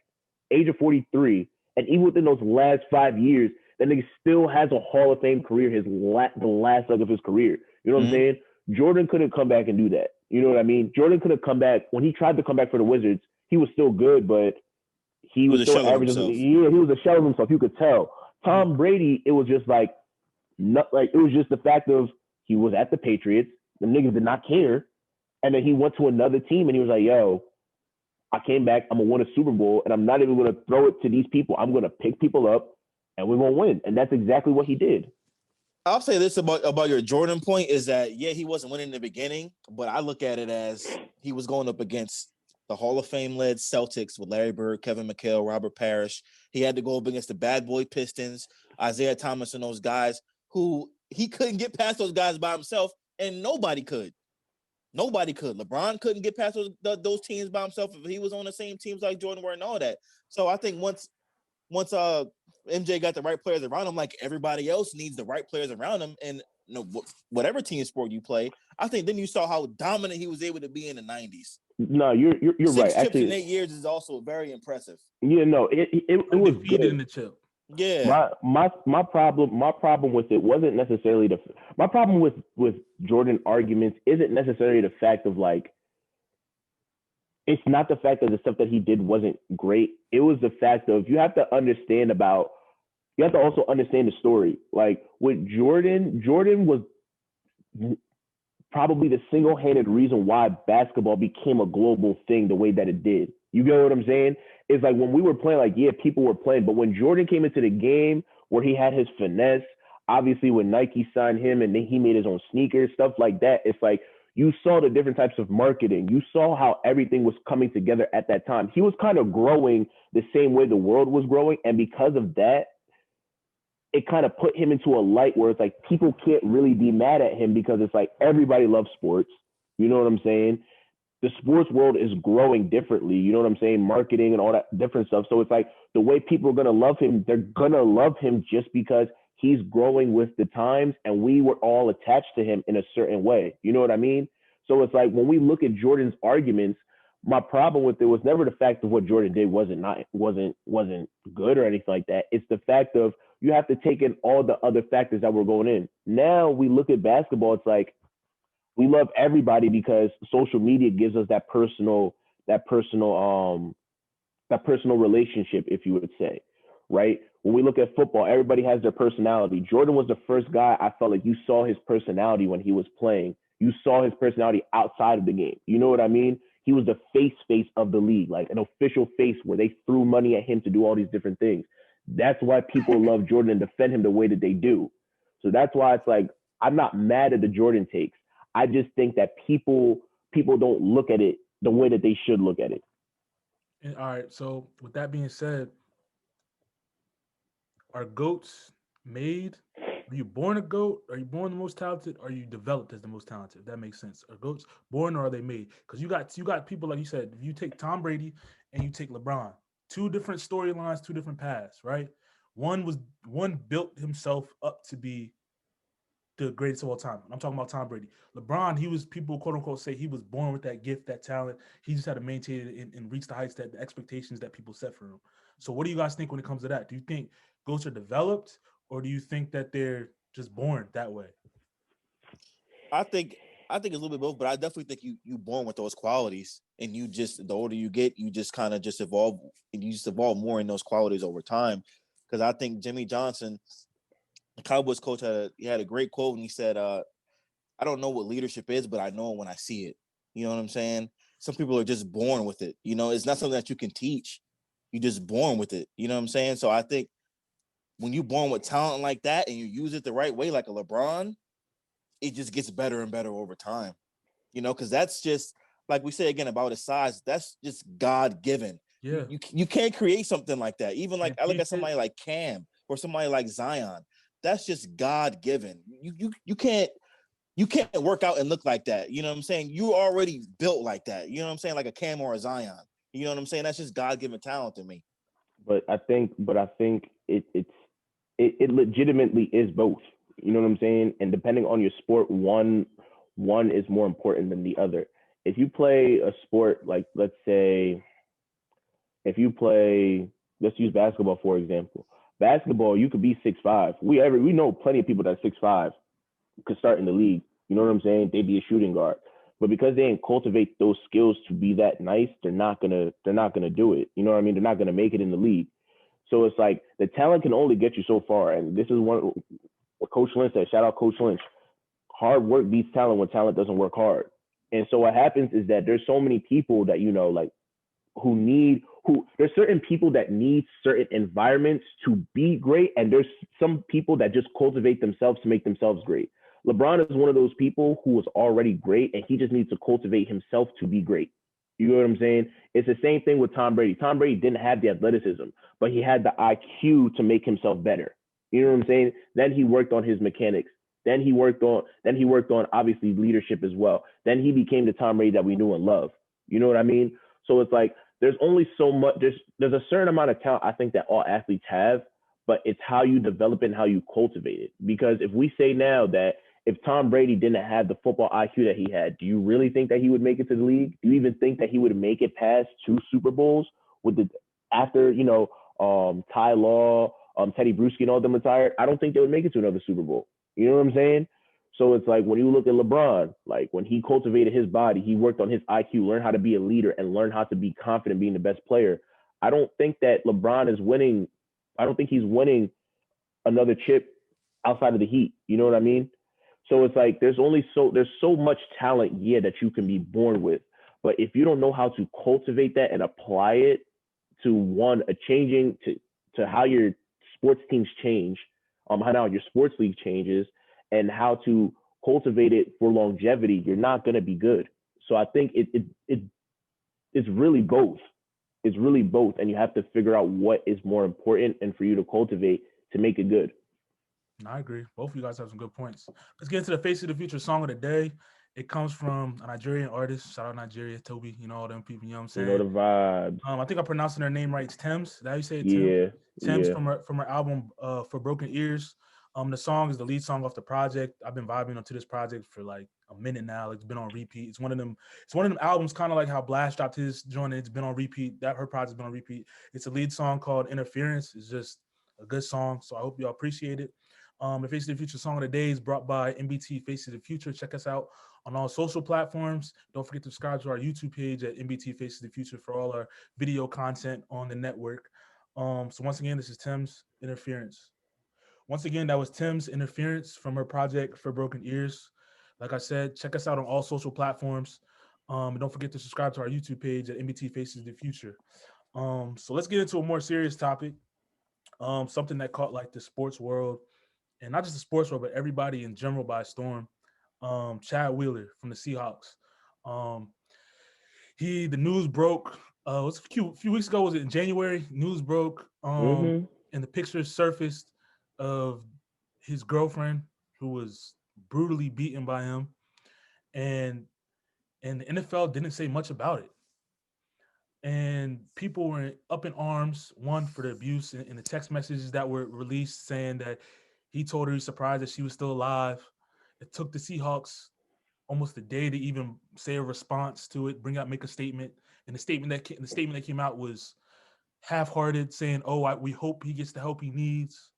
age of 43, and even within those last 5 years, that nigga still has a Hall of Fame career, the last leg of his career. You know what I'm saying? Jordan couldn't come back and do that. You know what I mean? Jordan could have come back. When he tried to come back for the Wizards, he was still good, but he was still average. Yeah, he was a shell of himself. You could tell. Tom Brady, it was just like, it was just the fact of he was at the Patriots. The niggas did not care. And then he went to another team and he was like, yo, I came back. I'm going to win a Super Bowl, and I'm not even going to throw it to these people. I'm going to pick people up, and we're going to win. And that's exactly what he did. I'll say this about your Jordan point is that, he wasn't winning in the beginning, but I look at it as he was going up against the Hall of Fame-led Celtics with Larry Bird, Kevin McHale, Robert Parrish. He had to go up against the Bad Boy Pistons, Isaiah Thomas, and those guys who he couldn't get past those guys by himself, and nobody could. Nobody could. LeBron couldn't get past those teams by himself if he was on the same teams like Jordan were and all that. So I think once MJ got the right players around him, like everybody else needs the right players around him, and whatever team sport you play, I think then you saw how dominant he was able to be in the 90s. No, you're right. 6 chips in 8 years is also very impressive. Yeah, no, it was defeated good in the chip. Yeah. My problem with it wasn't necessarily my problem with Jordan arguments isn't necessarily the fact of like, it's not the fact that the stuff that he did wasn't great. It was the fact of you have to also understand the story. Like with Jordan was probably the single-handed reason why basketball became a global thing the way that it did. You get what I'm saying? It's like when we were playing, like, people were playing, but when Jordan came into the game where he had his finesse, obviously when Nike signed him and then he made his own sneakers, stuff like that, it's like you saw the different types of marketing. You saw how everything was coming together at that time. He was kind of growing the same way the world was growing, and because of that, it kind of put him into a light where it's like people can't really be mad at him because it's like everybody loves sports. You know what I'm saying? The sports world is growing differently. You know what I'm saying? Marketing and all that different stuff. So it's like the way people are going to love him, they're going to love him just because he's growing with the times, and we were all attached to him in a certain way. You know what I mean? So it's like when we look at Jordan's arguments, my problem with it was never the fact of what Jordan did wasn't good or anything like that. It's the fact of you have to take in all the other factors that were going in. Now we look at basketball, it's like we love everybody because social media gives us that personal relationship, if you would say, right? When we look at football, everybody has their personality. Jordan was the first guy I felt like you saw his personality when he was playing. You saw his personality outside of the game. You know what I mean? He was the face of the league, like an official face where they threw money at him to do all these different things. That's why people love Jordan and defend him the way that they do. So that's why it's like I'm not mad at the Jordan takes. I just think that people don't look at it the way that they should look at it. And, all right. So with that being said, are goats made? Are you born a goat? Are you born the most talented? Or are you developed as the most talented? If that makes sense. Are goats born or are they made? Because you got people like you said. If you take Tom Brady and you take LeBron, two different storylines, two different paths, right? One built himself up to be the greatest of all time. I'm talking about Tom Brady. LeBron, he was people quote unquote say he was born with that gift, that talent. He just had to maintain it and reach the heights that the expectations that people set for him. So, what do you guys think when it comes to that? Do you think goats are developed, or do you think that they're just born that way? I think I think it's a little bit both, but I definitely think you born with those qualities, and you just the older you get, you just kind of just evolve, and you just evolve more in those qualities over time. Because I think Jimmy Johnson, the Cowboys coach, had a great quote, and he said, "I don't know what leadership is, but I know it when I see it." You know what I'm saying? Some people are just born with it. You know, it's not something that you can teach. You just born with it. You know what I'm saying? So I think when you're born with talent like that and you use it the right way, like a LeBron, it just gets better and better over time. You know, because that's just like we say again about his size. That's just God given. You, Yeah, you you can't create something like that. Even like can't I look teach at it. somebody like Cam or somebody like Zion. That's just God given. You can't work out and look like that. You know what I'm saying? You already built like that. You know what I'm saying? Like a Cam or a Zion. You know what I'm saying? That's just God given talent to me. But I think it legitimately is both. You know what I'm saying? And depending on your sport, one is more important than the other. If you play a sport like, let's say, if you play, let's use basketball for example. Basketball, you could be 6'5". We know plenty of people that are 6'5" could start in the league. You know what I'm saying? They'd be a shooting guard. But because they didn't cultivate those skills to be that nice, they're not gonna do it. You know what I mean? They're not gonna make it in the league. So it's like the talent can only get you so far. And this is what Coach Lynch said. Shout out Coach Lynch. Hard work beats talent when talent doesn't work hard. And so what happens is that there's so many people that like who there's certain people that need certain environments to be great, and there's some people that just cultivate themselves to make themselves great. LeBron is one of those people who was already great, and he just needs to cultivate himself to be great. You know what I'm saying? It's the same thing with Tom Brady. Tom Brady didn't have the athleticism, but he had the IQ to make himself better. You know what I'm saying? Then he worked on his mechanics. Then he worked on obviously leadership as well. Then he became the Tom Brady that we knew and love. You know what I mean? So it's like there's only so much. There's a certain amount of talent I think that all athletes have, but it's how you develop it and how you cultivate it. Because if we say now that if Tom Brady didn't have the football IQ that he had, do you really think that he would make it to the league? Do you even think that he would make it past 2 Super Bowls with the after Ty Law, Teddy Bruschi and all them retired? I don't think they would make it to another Super Bowl. You know what I'm saying? So it's like when you look at LeBron, like when he cultivated his body, he worked on his IQ, learned how to be a leader, and learned how to be confident being the best player. I don't think that LeBron is winning. I don't think he's winning another chip outside of the Heat. You know what I mean? So it's like there's so much talent, yeah, that you can be born with. But if you don't know how to cultivate that and apply it to one a changing to how your sports teams change, how now your sports league changes, and how to cultivate it for longevity, you're not gonna be good. So I think it's really both. It's really both, and you have to figure out what is more important and for you to cultivate to make it good. No, I agree. Both of you guys have some good points. Let's get into the Face of the Future song of the day. It comes from a Nigerian artist. Shout out Nigeria, Toby. You know all them people. You know what I'm You know saying? the vibes. I think I'm pronouncing her name right. It's Thames. Is that how you say it, Thames? Yeah, Thames yeah. from her album For Broken Ears. The song is the lead song off the project. I've been vibing onto this project for like a minute now. It's been on repeat. It's one of them. It's one of them albums, kind of like how Blast dropped his joint. It's been on repeat. That her project's been on repeat. It's a lead song called Interference. It's just a good song. So I hope y'all appreciate it. The Face of the Future song of the day is brought by MBT Face of the Future. Check us out on all social platforms. Don't forget to subscribe to our YouTube page at MBT Face of the Future for all our video content on the network. So once again, this is Tim's Interference. Once again, that was Tim's Interference from her project For Broken Ears. Like I said, check us out on all social platforms. And don't forget to subscribe to our YouTube page at MBT Faces the Future. So let's get into a more serious topic. Something that caught like the sports world and not just the sports world, but everybody in general by storm. Chad Wheeler from the Seahawks. Um, the news broke. It was a few weeks ago. Was it in January? News broke. Mm-hmm. And the pictures surfaced of his girlfriend who was brutally beaten by him, and the NFL didn't say much about it. And people were up in arms. One, for the abuse and the text messages that were released saying that he told her he's surprised that she was still alive. It took the Seahawks almost a day to even say a response to it, make a statement. And the statement that came out was half-hearted, saying, "Oh, we hope he gets the help he needs."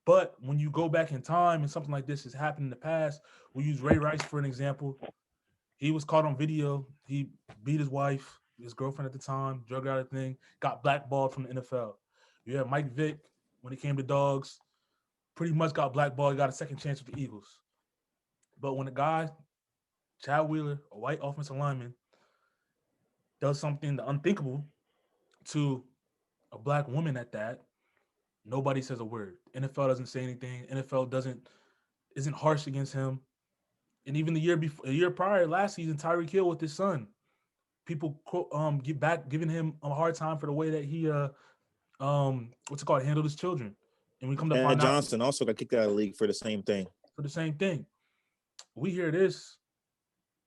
But when you go back in time and something like this has happened in the past, we use Ray Rice for an example. He was caught on video. He beat his wife, his girlfriend at the time, drug out of thing, got blackballed from the NFL. You have Mike Vick, when it came to dogs, pretty much got blackballed. He got a second chance with the Eagles. But when a guy, Chad Wheeler, a white offensive lineman, does something the unthinkable to a black woman at that, nobody says a word. NFL doesn't say anything. NFL isn't harsh against him. And even a year prior, last season, Tyreek Hill with his son, people giving him a hard time for the way that he handled his children. And we come to find out Johnson also got kicked out of the league for the same thing. We hear this,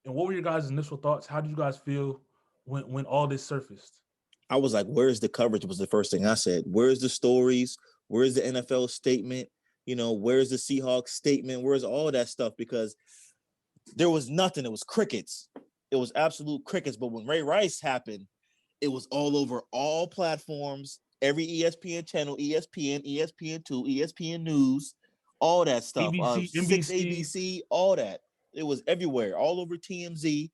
and what were your guys' initial thoughts? How did you guys feel when all this surfaced? I was like, where's the coverage was the first thing I said. Where's the stories? Where's the NFL statement? Where's the Seahawks statement? Where's all that stuff? Because there was nothing. It was crickets. It was absolute crickets. But when Ray Rice happened, it was all over all platforms, every ESPN channel, ESPN, ESPN2, ESPN News, all that stuff. ABC, NBC. ABC, all that. It was everywhere, all over TMZ.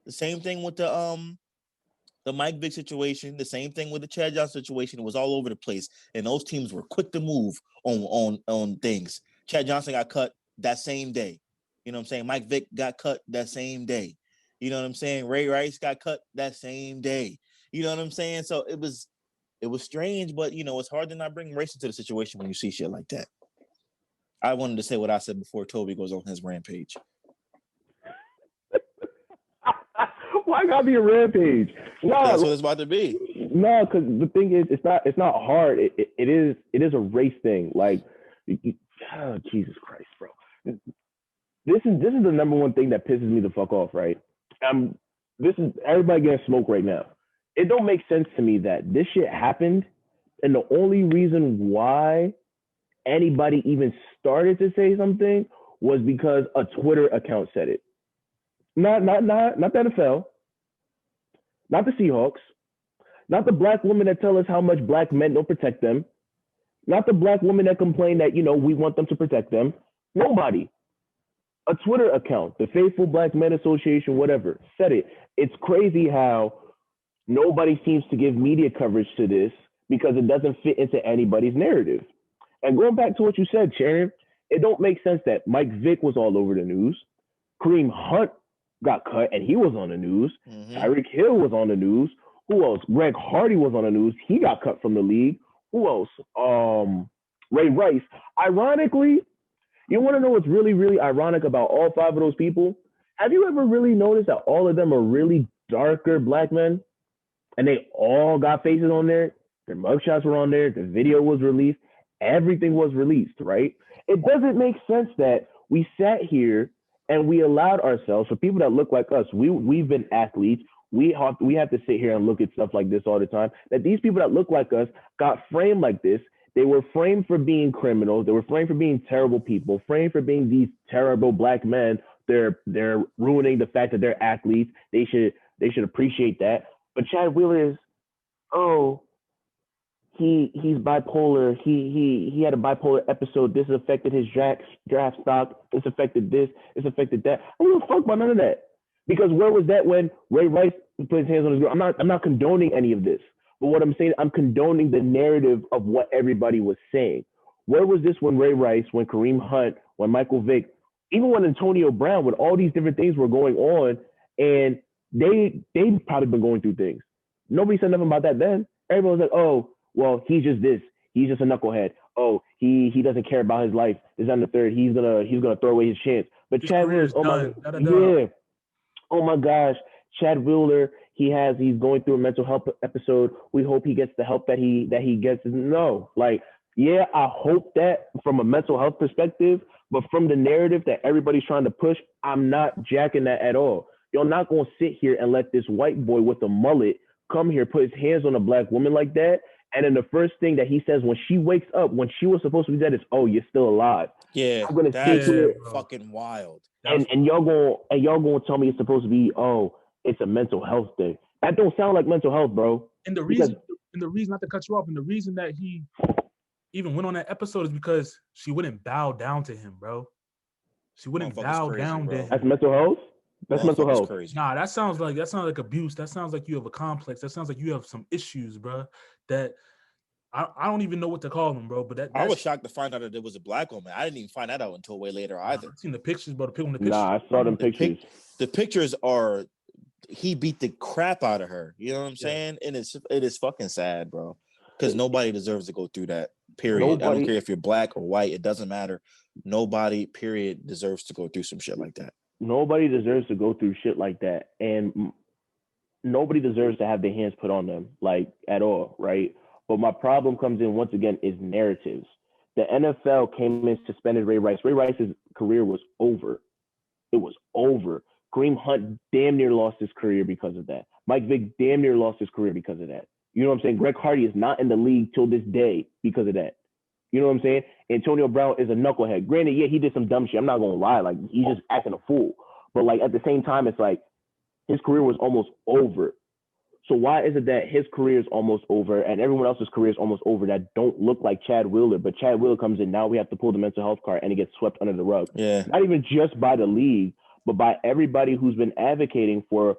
The same thing with the Mike Vick situation, the same thing with the Chad Johnson situation. It was all over the place. And those teams were quick to move on things. Chad Johnson got cut that same day. You know what I'm saying? Mike Vick got cut that same day. You know what I'm saying? Ray Rice got cut that same day. You know what I'm saying? So it was strange, but it's hard to not bring race into the situation when you see shit like that. I wanted to say what I said before Toby goes on his rampage. Why gotta be a rampage? No, that's what it's about to be. No, because the thing is, it's not hard. It is a race thing. Like, oh, Jesus Christ, bro. This is the number one thing that pisses me the fuck off, right? This is everybody getting smoke right now. It don't make sense to me that this shit happened, and the only reason why anybody even started to say something was because a Twitter account said it. Not the NFL, not the Seahawks, not the black women that tell us how much black men don't protect them, not the black women that complain that, we want them to protect them. Nobody. A Twitter account, the Faithful Black Men Association, whatever, said it. It's crazy how nobody seems to give media coverage to this because it doesn't fit into anybody's narrative. And going back to what you said, Shannon, it don't make sense that Mike Vick was all over the news. Kareem Hunt got cut and he was on the news. Mm-hmm. Tyreek Hill was on the news. Who else? Greg Hardy was on the news. He got cut from the league. Who else? Ray Rice. Ironically, you want to know what's really, really ironic about all five of those people? Have you ever really noticed that all of them are really darker black men? And they all got faces on there. Their mugshots were on there. The video was released. Everything was released, right? It doesn't make sense that we sat here and we allowed ourselves, for people that look like us, we've been athletes. We have to sit here and look at stuff like this all the time. That these people that look like us got framed like this. They were framed for being criminals. They were framed for being terrible people, framed for being these terrible black men. They're ruining the fact that they're athletes. They should appreciate that. But Chad Wheeler is, he's bipolar. He had a bipolar episode. This affected his draft stock. This affected this. This affected that. I don't give a fuck about none of that. Because where was that when Ray Rice put his hands on his girl? I'm not condoning any of this. But what I'm saying, I'm condoning the narrative of what everybody was saying. Where was this when Ray Rice, when Kareem Hunt, when Michael Vick, even when Antonio Brown, when all these different things were going on, and they probably been going through things. Nobody said nothing about that then. Everyone was like, oh, well, he's just this. He's just a knucklehead. oh, he doesn't care about his life. This and the third. He's gonna throw away his chance. But His Chad career is Wheeler, oh my, done. Da-da-da. yeah, oh my gosh, Chad Wheeler, he's going through a mental health episode. We hope he gets the help that he gets. No, like, yeah, I hope that from a mental health perspective, but from the narrative that everybody's trying to push, I'm not jacking that at all. You're not gonna sit here and let this white boy with a mullet come here, put his hands on a black woman like that. And then the first thing that he says when she wakes up, when she was supposed to be dead, is, "Oh, you're still alive." Yeah, I'm gonna that's sit here fucking wild. and y'all gonna tell me it's supposed to be, oh, it's a mental health thing. That don't sound like mental health, bro. And the reason not to cut you off, and the reason that he even went on that episode is because she wouldn't bow down to him, bro. She wouldn't bow down to him. That's mental health. That's mental health. Crazy. Nah, that sounds like abuse. That sounds like you have a complex. That sounds like you have some issues, bro. That I don't even know what to call them, bro. But I was shocked to find out that it was a black woman. I didn't even find that out until way later either. I've seen the pictures, bro. The pictures. Nah, I saw them pictures. The pictures are, he beat the crap out of her. You know what I'm saying? And it is fucking sad, bro. Because nobody deserves to go through that. Period. I don't care if you're black or white. It doesn't matter. Nobody, period, deserves to go through some shit like that. Nobody deserves to go through shit like that, and nobody deserves to have their hands put on them, like, at all, right? But my problem comes in once again is narratives. The NFL came in, suspended Ray Rice. Ray Rice's career was over. It was over. Kareem Hunt damn near lost his career because of that. Mike Vick damn near lost his career because of that. You know what I'm saying? Greg Hardy is not in the league till this day because of that. You know what I'm saying? Antonio Brown is a knucklehead. Granted, yeah, he did some dumb shit. I'm not gonna lie. Like, he's just acting a fool. But, like, at the same time, it's like his career was almost over. So why is it that his career is almost over and everyone else's career is almost over that don't look like Chad Wheeler? But Chad Wheeler comes in, now we have to pull the mental health card and it gets swept under the rug. Yeah. Not even just by the league, but by everybody who's been advocating for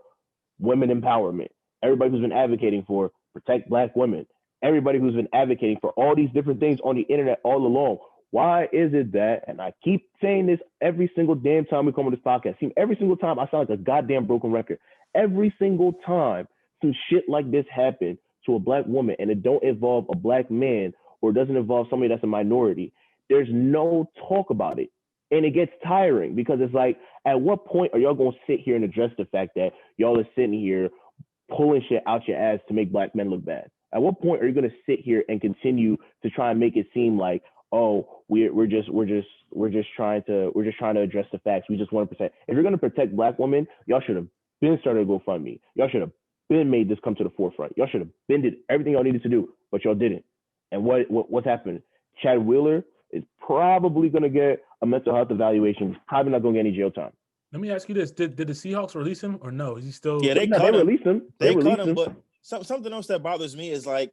women empowerment. Everybody who's been advocating for protect black women. Everybody who's been advocating for all these different things on the internet all along. Why is it that, and I keep saying this every single damn time we come on this podcast, every single time I sound like a goddamn broken record. Every single time some shit like this happen to a black woman and it don't involve a black man or doesn't involve somebody that's a minority, there's no talk about it. And it gets tiring because it's like, at what point are y'all going to sit here and address the fact that y'all are sitting here pulling shit out your ass to make black men look bad? At what point are you going to sit here and continue to try and make it seem like, oh, we're just trying to address the facts. We just want to protect. If you're going to protect black women, y'all should have been started a GoFundMe. Y'all should have been made this come to the forefront. Y'all should have been did everything y'all needed to do, but y'all didn't. And what's happened? Chad Wheeler is probably going to get a mental health evaluation. He's probably not going to get any jail time. Let me ask you this: Did the Seahawks release him or no? Is he still? Yeah, they released him. They cut him. But something else that bothers me is, like,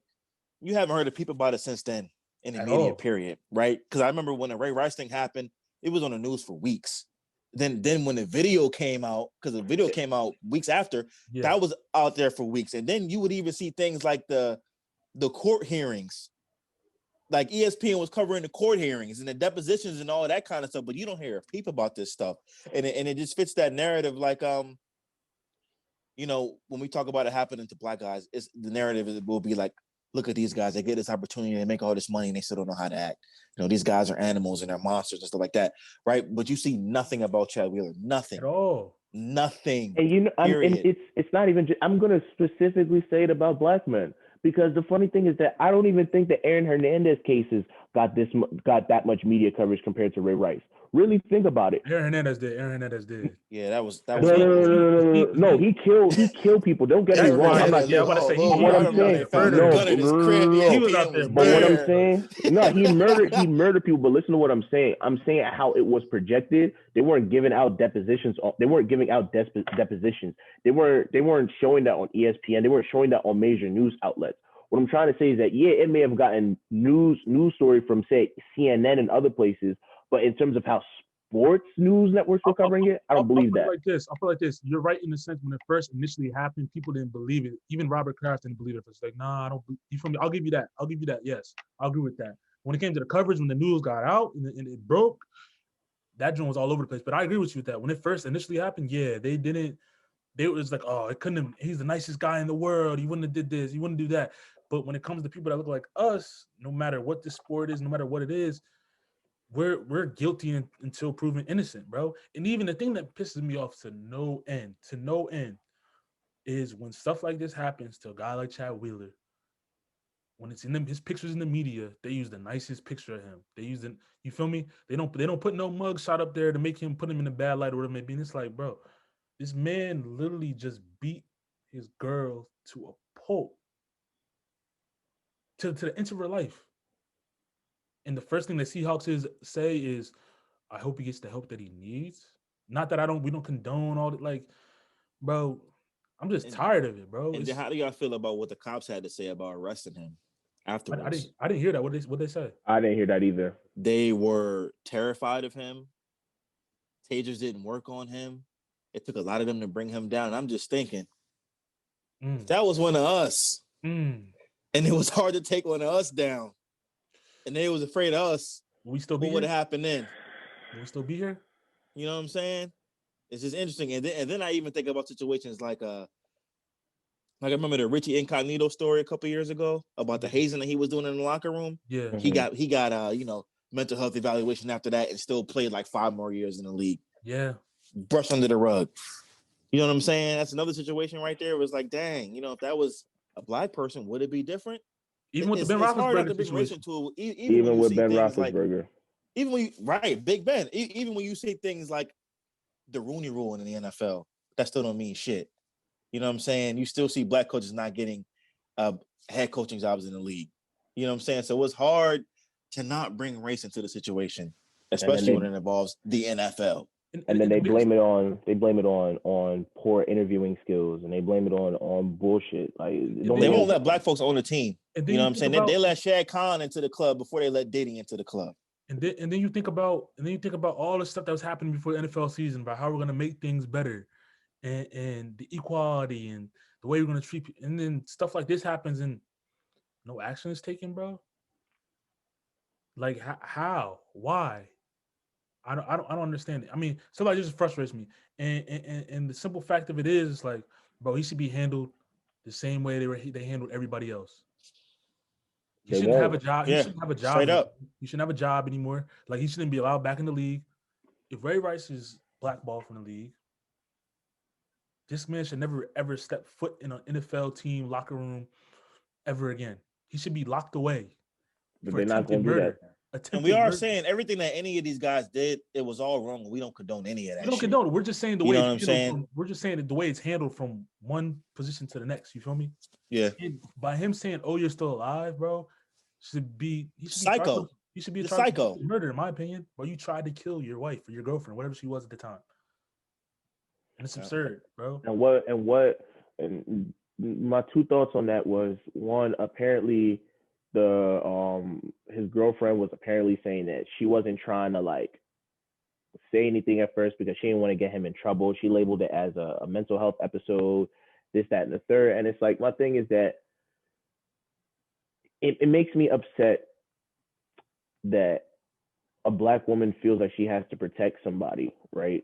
you haven't heard a peep about it since then in the media period, right? Because I remember when the Ray Rice thing happened, it was on the news for weeks. Then when the video came out, because the video came out weeks after, that was out there for weeks. And then you would even see things like the court hearings. Like, ESPN was covering the court hearings and the depositions and all that kind of stuff, but you don't hear a peep about this stuff. And it just fits that narrative. Like, you know, when we talk about it happening to black guys, it's the narrative will be like, look at these guys, they get this opportunity, they make all this money and they still don't know how to act. You know, these guys are animals and they're monsters and stuff like that, right? But you see nothing about Chad Wheeler, nothing at all, nothing. And you know, and it's not even. I'm going to specifically say it about black men, because the funny thing is that I don't even think the Aaron Hernandez cases got that much media coverage compared to Ray Rice. Really think about it. Aaron Hernandez did. Yeah, that was. No, he killed people. Don't get me wrong. I'm not. Yeah, I want to say But what I'm saying, he was out there. But what I'm saying, no, he murdered people. But listen to what I'm saying. I'm saying how it was projected. They weren't giving out depositions. They weren't giving out depositions. They weren't showing that on ESPN. They weren't showing that on major news outlets. What I'm trying to say is that, yeah, it may have gotten news story from, say, CNN and other places. But in terms of how sports news networks were covering it, I don't believe that. I'll put it like this. You're right in the sense when it first initially happened, people didn't believe it. Even Robert Kraft didn't believe it. It's like, nah, I don't. You from me? I'll give you that. Yes, I'll agree with that. When it came to the coverage, when the news got out and it broke, that joint was all over the place. But I agree with you with that. When it first initially happened, yeah, they didn't. They was like, oh, it couldn't have. He's the nicest guy in the world. He wouldn't have did this. He wouldn't do that. But when it comes to people that look like us, no matter what the sport is, no matter what it is, we're guilty until proven innocent, bro. And even the thing that pisses me off to no end, is when stuff like this happens to a guy like Chad Wheeler. When it's in them, his pictures in the media, they use the nicest picture of him. They use it. You feel me? They don't put no mug shot up there to make him put him in a bad light or whatever it may be. And it's like, bro, this man literally just beat his girl to a pulp, to the inch of her life. And the first thing the Seahawks say is, I hope he gets the help that he needs. Not that we don't condone all that. Like, bro, I'm just tired of it, bro. And then how do y'all feel about what the cops had to say about arresting him afterwards? I didn't hear that. What they say? I didn't hear that either. They were terrified of him. Tasers didn't work on him. It took a lot of them to bring him down. And I'm just thinking, if that was one of us, and it was hard to take one of us down, and they was afraid of us, we still be what would have happened then? Will we still be here? You know what I'm saying? It's just interesting. And then I even think about situations like I remember the Richie Incognito story a couple years ago about the hazing that he was doing in the locker room. Yeah. He got mental health evaluation after that and still played like 5 more years in the league. Yeah. Brushed under the rug. You know what I'm saying? That's another situation right there. It was like, dang, if that was a black person, would it be different? Even with the Ben Roethlisberger situation. Even with Ben Roethlisberger. Even when Big Ben. Even when you see things like the Rooney Rule in the NFL, that still don't mean shit. You know what I'm saying? You still see black coaches not getting head coaching jobs in the league. You know what I'm saying? So it's hard to not bring race into the situation, especially when it involves the NFL. And then they blame it on poor interviewing skills, and they blame it on bullshit. Like they won't let black folks on the team. You know what I'm saying? They let Shad Khan into the club before they let Diddy into the club. And then you think about all the stuff that was happening before the NFL season about how we're gonna make things better, and the equality and the way we're gonna treat people. And then stuff like this happens and no action is taken, bro. Like how? Why? I don't understand it. I mean, somebody just frustrates me. And the simple fact of it is like, bro, he should be handled the same way they handled everybody else. He shouldn't have a job. He shouldn't have a job. Straight up. He shouldn't have a job anymore. Like, he shouldn't be allowed back in the league. If Ray Rice is blackballed from the league, this man should never ever step foot in an NFL team locker room ever again. He should be locked away. But they're not going to do that. And we are saying everything that any of these guys did, it was all wrong. We don't condone any of that. We don't condone it. We're just saying the way it's handled. We're just saying that the way it's handled from one position to the next. You feel me? Yeah. And by him saying, "Oh, you're still alive, bro," he should be psycho. He should be a psycho. Murder, in my opinion. Or you tried to kill your wife or your girlfriend, whatever she was at the time. And it's absurd, bro. And my two thoughts on that was, one, apparently his girlfriend was apparently saying that she wasn't trying to like say anything at first because she didn't want to get him in trouble. She labeled it as a mental health episode, this, that, and the third. And it's like, my thing is that it makes me upset that a black woman feels like she has to protect somebody, right?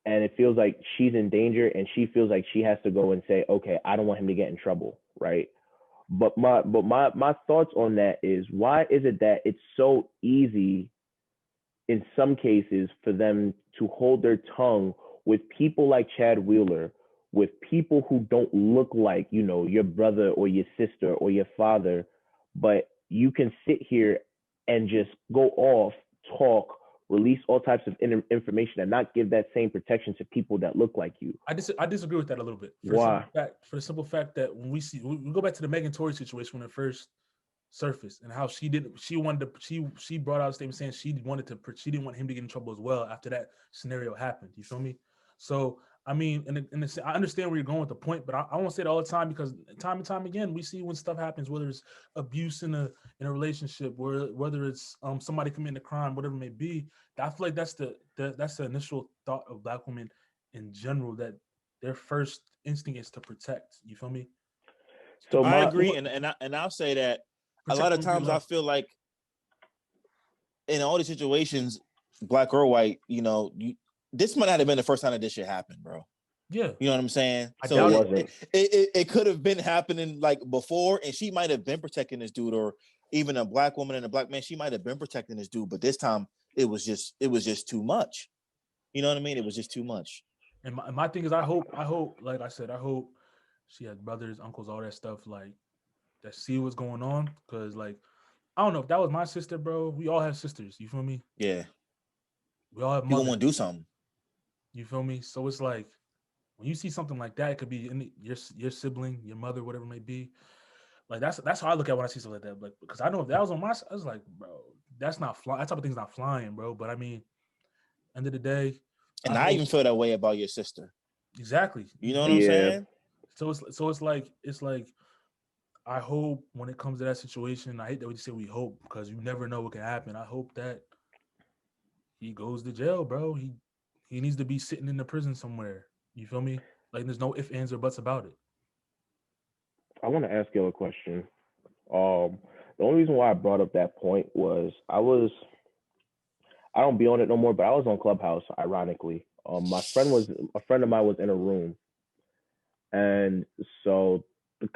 And it feels like she's in danger and she feels like she has to go and say, okay, I don't want him to get in trouble, right? But my thoughts on that is, why is it that it's so easy in some cases for them to hold their tongue with people like Chad Wheeler, with people who don't look like, your brother or your sister or your father, but you can sit here and just go off, talk, release all types of information and not give that same protection to people that look like you? I disagree with that a little bit. Why? For the simple fact that when we go back to the Megan Tory situation when it first surfaced and how she brought out a statement saying she didn't want him to get in trouble as well after that scenario happened. You feel me? So I mean, I understand where you're going with the point, but I won't say it all the time, because time and time again we see when stuff happens, whether it's abuse in a relationship, whether it's somebody committing a crime, whatever it may be. I feel like that's the initial thought of black women in general, that their first instinct is to protect. You feel me? So I agree, and I'll say that a lot of times I feel like in all these situations, black or white, this might not have been the first time that this shit happened, bro. Yeah. You know what I'm saying? I So doubt it could have been happening like before, and she might have been protecting this dude, or even a black woman and a black man, she might have been protecting this dude, but this time it was just too much. You know what I mean? It was just too much. And my thing is, I hope, like I said, I hope she has brothers, uncles, all that stuff, like that see what's going on. Cause like, I don't know if that was my sister, bro. We all have sisters. You feel me? Yeah. We all have You gonna mothers. want to do something. You feel me? So it's like when you see something like that, it could be your sibling, your mother, whatever it may be. Like that's how I look at when I see stuff like that. Like because I know if that was on my, I was like, bro, that's not flying. That type of thing's not flying, bro. But I mean, end of the day, And I even feel that way about your sister. Exactly. You know what I'm saying? So it's like I hope when it comes to that situation, I hate that we say we hope because you never know what can happen. I hope that he goes to jail, bro. He needs to be sitting in the prison somewhere. You feel me? Like there's no ifs, ands, or buts about it. I want to ask you a question. The only reason why I brought up that point was I don't be on it no more, but I was on Clubhouse, ironically. My friend was a friend of mine was in a room, and so the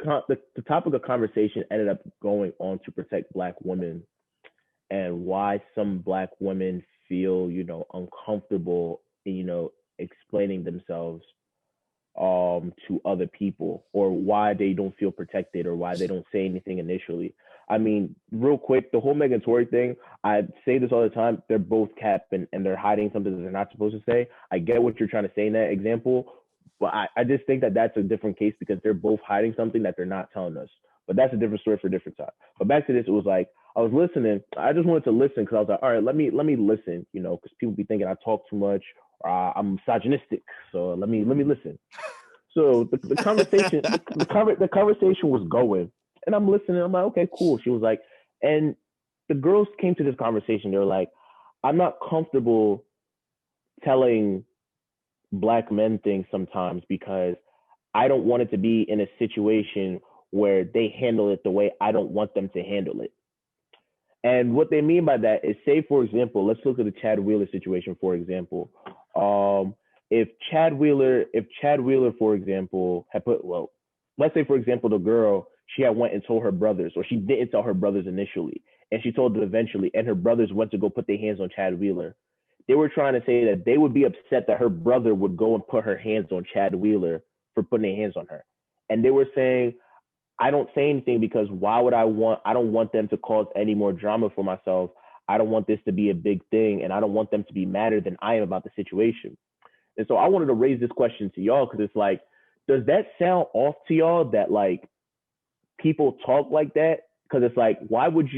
topic of conversation ended up going on to protect Black women and why some Black women feel uncomfortable, explaining themselves to other people, or why they don't feel protected, or why they don't say anything initially. I mean, real quick, the whole Megan Tory thing, I say this all the time, they're both cap and they're hiding something that they're not supposed to say. I get what you're trying to say in that example, but I just think that that's a different case because they're both hiding something that they're not telling us. But that's a different story for a different time. But back to this, it was like, I was listening. I just wanted to listen because I was like, all right, let me listen, because people be thinking I talk too much, or I'm misogynistic. So let me listen. So the conversation, the conversation was going, and I'm listening. I'm like, okay, cool. She was like, and the girls came to this conversation. They were like, I'm not comfortable telling Black men things sometimes because I don't want it to be in a situation where they handle it the way I don't want them to handle it. And what they mean by that is, say, for example, let's look at the Chad Wheeler situation, for example. If Chad Wheeler, for example, had let's say, for example, the girl, she had went and told her brothers, or she didn't tell her brothers initially, and she told them eventually, and her brothers went to go put their hands on Chad Wheeler. They were trying to say that they would be upset that her brother would go and put her hands on Chad Wheeler for putting their hands on her. And they were saying, I don't say anything because I don't want them to cause any more drama for myself. I don't want this to be a big thing, and I don't want them to be madder than I am about the situation. And so I wanted to raise this question to y'all because it's like, does that sound off to y'all that like people talk like that? Because it's like, why would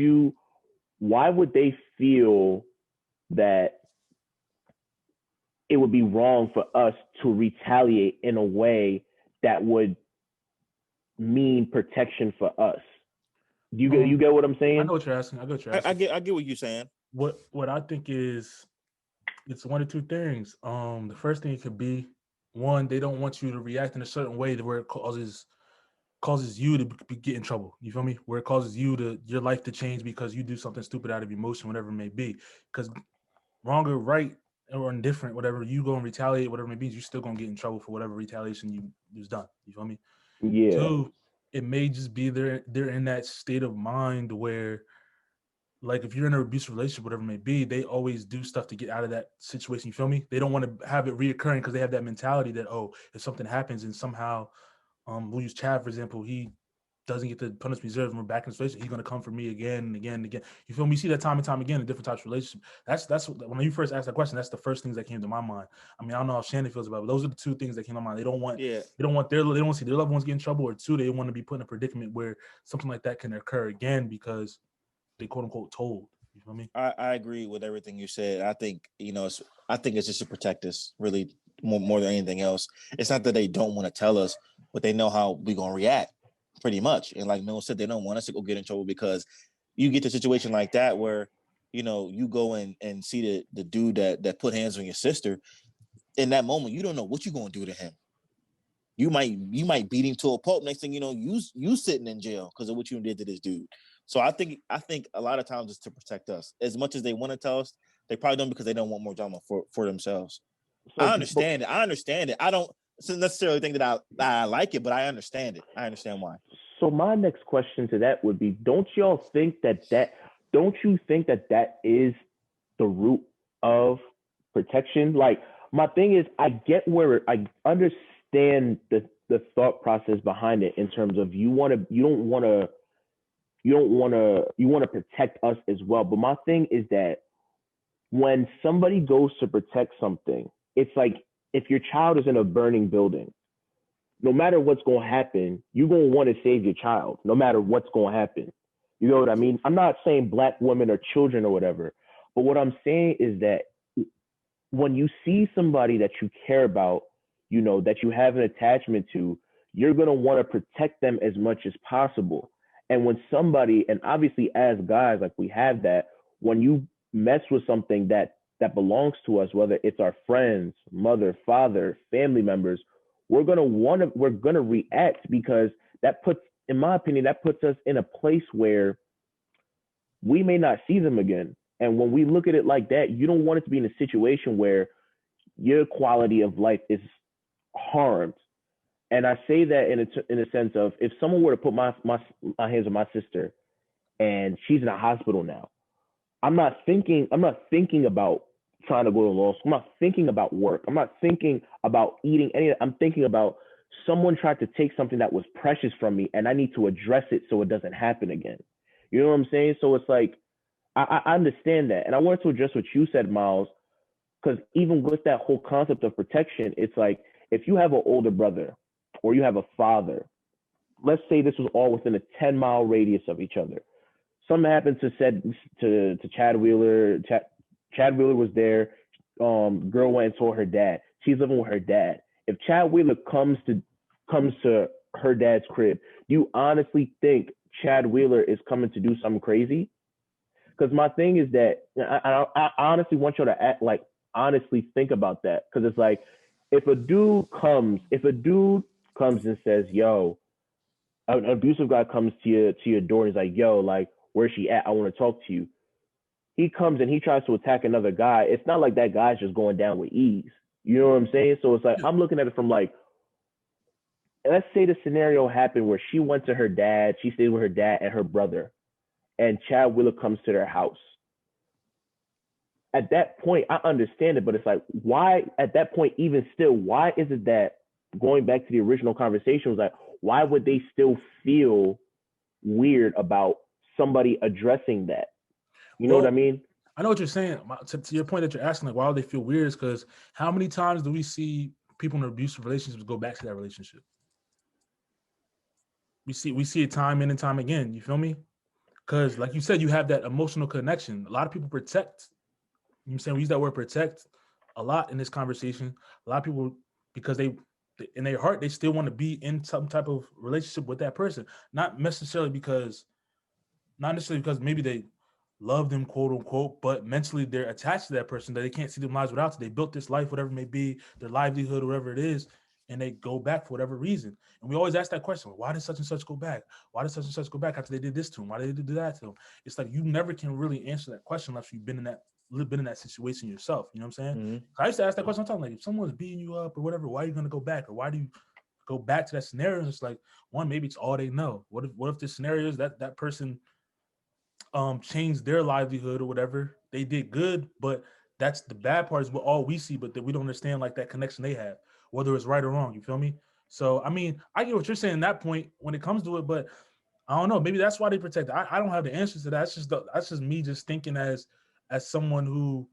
they feel that it would be wrong for us to retaliate in a way that would mean protection for us? You get what I'm saying? I know what you're asking. I get what you're saying. What I think is, it's one of two things. The first thing it could be, one, they don't want you to react in a certain way to where it causes you to get in trouble. You feel me? Where it causes your life to change because you do something stupid out of emotion, whatever it may be. Because wrong or right or indifferent, whatever, you go and retaliate, whatever it may be, you're still gonna get in trouble for whatever retaliation you was done. You feel me? Yeah. Two, it may just be they're in that state of mind where, like, if you're in an abusive relationship, whatever it may be, they always do stuff to get out of that situation. You feel me? They don't want to have it reoccurring because they have that mentality that, oh, if something happens and somehow, we'll use Chad, for example, he doesn't get the punishment deserves and we're back in this relationship, he's going to come for me again and again and again. You feel me? You see that time and time again in different types of relationships. That's when you first asked that question, that's the first things that came to my mind. I mean, I don't know how Shannon feels about it, but those are the two things that came to my mind. They don't want to see their loved ones get in trouble, or two, they want to be put in a predicament where something like that can occur again because they quote unquote told. You feel me? I agree with everything you said. I think it's just to protect us, really, more than anything else. It's not that they don't want to tell us, but they know how we're gonna react, pretty much. And like Millz said, they don't want us to go get in trouble because you get to a situation like that where you go and see the dude that put hands on your sister. In that moment, you don't know what you're gonna do to him. You might beat him to a pulp. Next thing you know, you sitting in jail because of what you did to this dude. So I think a lot of times it's to protect us. As much as they want to tell us, they probably don't because they don't want more drama for themselves. So, I understand it. I don't. necessarily think that I like it, but I understand it. I understand why. So my next question to that would be: don't you think that is the root of protection? Like, my thing is, I understand the thought process behind it in terms of you want to protect us as well. But my thing is that when somebody goes to protect something, it's like if your child is in a burning building, no matter what's going to happen, you're going to want to save your child, no matter what's going to happen. You know what I mean? I'm not saying black women or children or whatever, but what I'm saying is that when you see somebody that you care about, that you have an attachment to, you're going to want to protect them as much as possible. And when somebody, and obviously as guys, like we have that, when you mess with something that belongs to us, whether it's our friends, mother, father, family members, we're going to react, because that puts, in my opinion, that puts us in a place where we may not see them again. And when we look at it like that, you don't want it to be in a situation where your quality of life is harmed. And I say that in a sense of, if someone were to put my hands on my sister and she's in a hospital now, I'm not thinking about trying to go to law school. I'm not thinking about work. I'm not thinking about eating any of that. I'm thinking about someone tried to take something that was precious from me, and I need to address it so it doesn't happen again. You know what I'm saying? So it's like, I understand that. And I wanted to address what you said, Miles, because even with that whole concept of protection, it's like, if you have an older brother or you have a father, let's say this was all within a 10-mile radius of each other. Something happened to Chad Wheeler. Chad Wheeler was there. Girl went and told her dad. She's living with her dad. If Chad Wheeler comes to her dad's crib, do you honestly think Chad Wheeler is coming to do something crazy? Because my thing is that I honestly want you to honestly think about that. Because it's like, if a dude comes and says, yo, an abusive guy comes to your door and he's like, yo, like, where's she at? I want to talk to you. He comes and he tries to attack another guy. It's not like that guy's just going down with ease. You know what I'm saying? So it's like, I'm looking at it from like, let's say the scenario happened where she went to her dad, she stayed with her dad and her brother, and Chad Wheeler comes to their house. At that point, I understand it, but it's like, why, at that point, even still, why is it that, going back to the original conversation, was like, why would they still feel weird about somebody addressing that? You know what I mean? I know what you're saying. To your point that you're asking, like, why would they feel weird? Is because how many times do we see people in abusive relationships go back to that relationship? We see it time in and time again. You feel me? Because, like you said, you have that emotional connection. A lot of people protect. You know what I'm saying? We use that word protect a lot in this conversation. A lot of people, because they in their heart, they still want to be in some type of relationship with that person. Not necessarily because maybe they love them, quote unquote, but mentally they're attached to that person, that they can't see their lives without it. They built this life, whatever it may be, their livelihood, whatever it is, and they go back for whatever reason. And we always ask that question: why did such and such go back? Why did such and such go back after they did this to him? Why did they do that to him? It's like, you never can really answer that question unless you've been in that situation yourself. You know what I'm saying? Mm-hmm. I used to ask that question all the time, like, if someone's beating you up or whatever, why are you going to go back? Or why do you go back to that scenario? And it's like, one, maybe it's all they know. What if the scenario is that person changed their livelihood or whatever, they did good, but that's the bad part, is what all we see, but that we don't understand, like, that connection they have, whether it's right or wrong. You feel me? So I mean, I get what you're saying at that point when it comes to it, but I don't know, maybe that's why they protect it. I don't have the answers to that. That's just me just thinking as someone who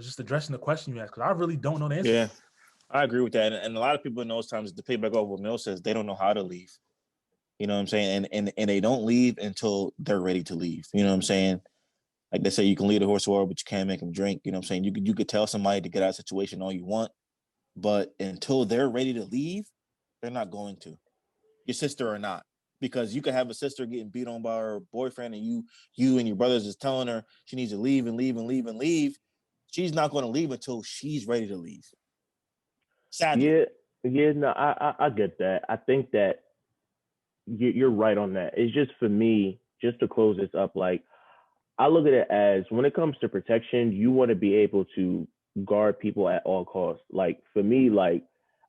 just addressing the question you asked, because I really don't know the answer. Yeah, I agree with that. And a lot of people in those times, to piggyback off what Millz says, they don't know how to leave. You know what I'm saying? And they don't leave until they're ready to leave. You know what I'm saying? Like they say, you can lead a horse to water, but you can't make them drink. You know what I'm saying? You could tell somebody to get out of a situation all you want, but until they're ready to leave, they're not going to. Your sister or not. Because you could have a sister getting beat on by her boyfriend, and you and your brothers is telling her she needs to leave and leave and leave and leave. She's not going to leave until she's ready to leave. Sadly. Yeah, no, I get that. I think that you're right on that. It's just, for me, just to close this up, like, I look at it as, when it comes to protection, you want to be able to guard people at all costs. Like for me, like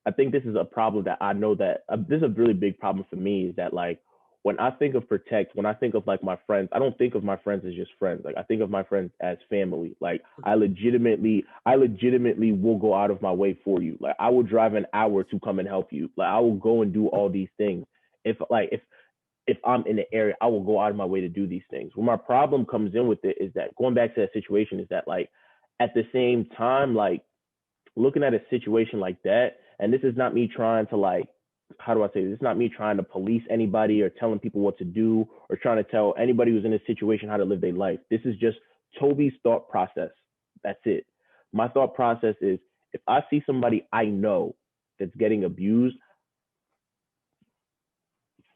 I think this is a problem that I know that this is a really big problem for me is that like when I think of protect, when I think of like my friends, I don't think of my friends as just friends. Like I think of my friends as family. Like I legitimately will go out of my way for you. Like I will drive an hour to come and help you. Like I will go and do all these things. If I'm in the area, I will go out of my way to do these things. Where my problem comes in with it is that going back to that situation is that like at the same time, like looking at a situation like that, and this is not me trying to like, how do I say this? It's not me trying to police anybody or telling people what to do or trying to tell anybody who's in this situation how to live their life. This is just Toby's thought process. That's it. My thought process is if I see somebody I know that's getting abused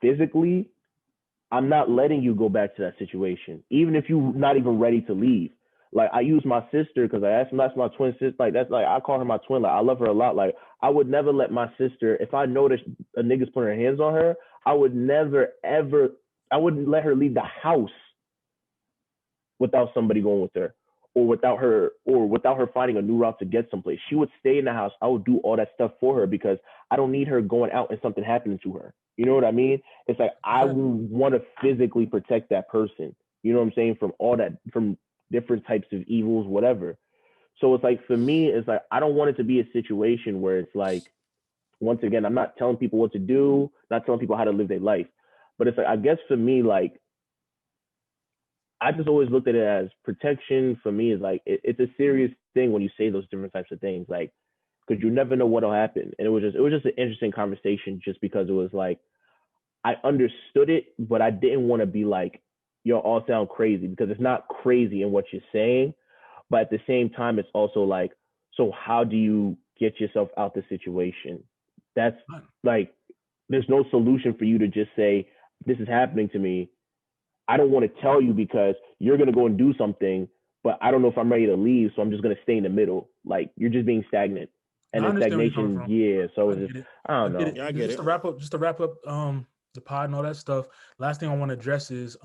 physically, I'm not letting you go back to that situation, even if you're not even ready to leave. Like I use my sister because that's my twin sister. Like that's like I call her my twin. Like I love her a lot. Like I would never let my sister, if I noticed a nigga's putting her hands on her, I would never ever, I wouldn't let her leave the house without somebody going with her, or without her finding a new route to get someplace. She would stay in the house. I would do all that stuff for her because I don't need her going out and something happening to her. You know what I mean? It's like I want to physically protect that person. You know what I'm saying? From all that, from different types of evils, whatever. So it's like for me, it's like I don't want it to be a situation where it's like, once again, I'm not telling people what to do, not telling people how to live their life. But it's like I guess for me, like I just always looked at it as protection for me is like it's a serious thing when you say those different types of things, like because you never know what'll happen. And it was just an interesting conversation just because it was like I understood it, but I didn't want to be like, y'all all sound crazy because it's not crazy in what you're saying. But at the same time, it's also like, so how do you get yourself out the situation? That's like, there's no solution for you to just say, this is happening to me. I don't want to tell you because you're going to go and do something, but I don't know if I'm ready to leave. So I'm just going to stay in the middle. Like you're just being stagnant. And then stagnation, yeah. So it's just, I don't know. Yeah, I get it. Just to wrap up the pod and all that stuff. Last thing I want to address is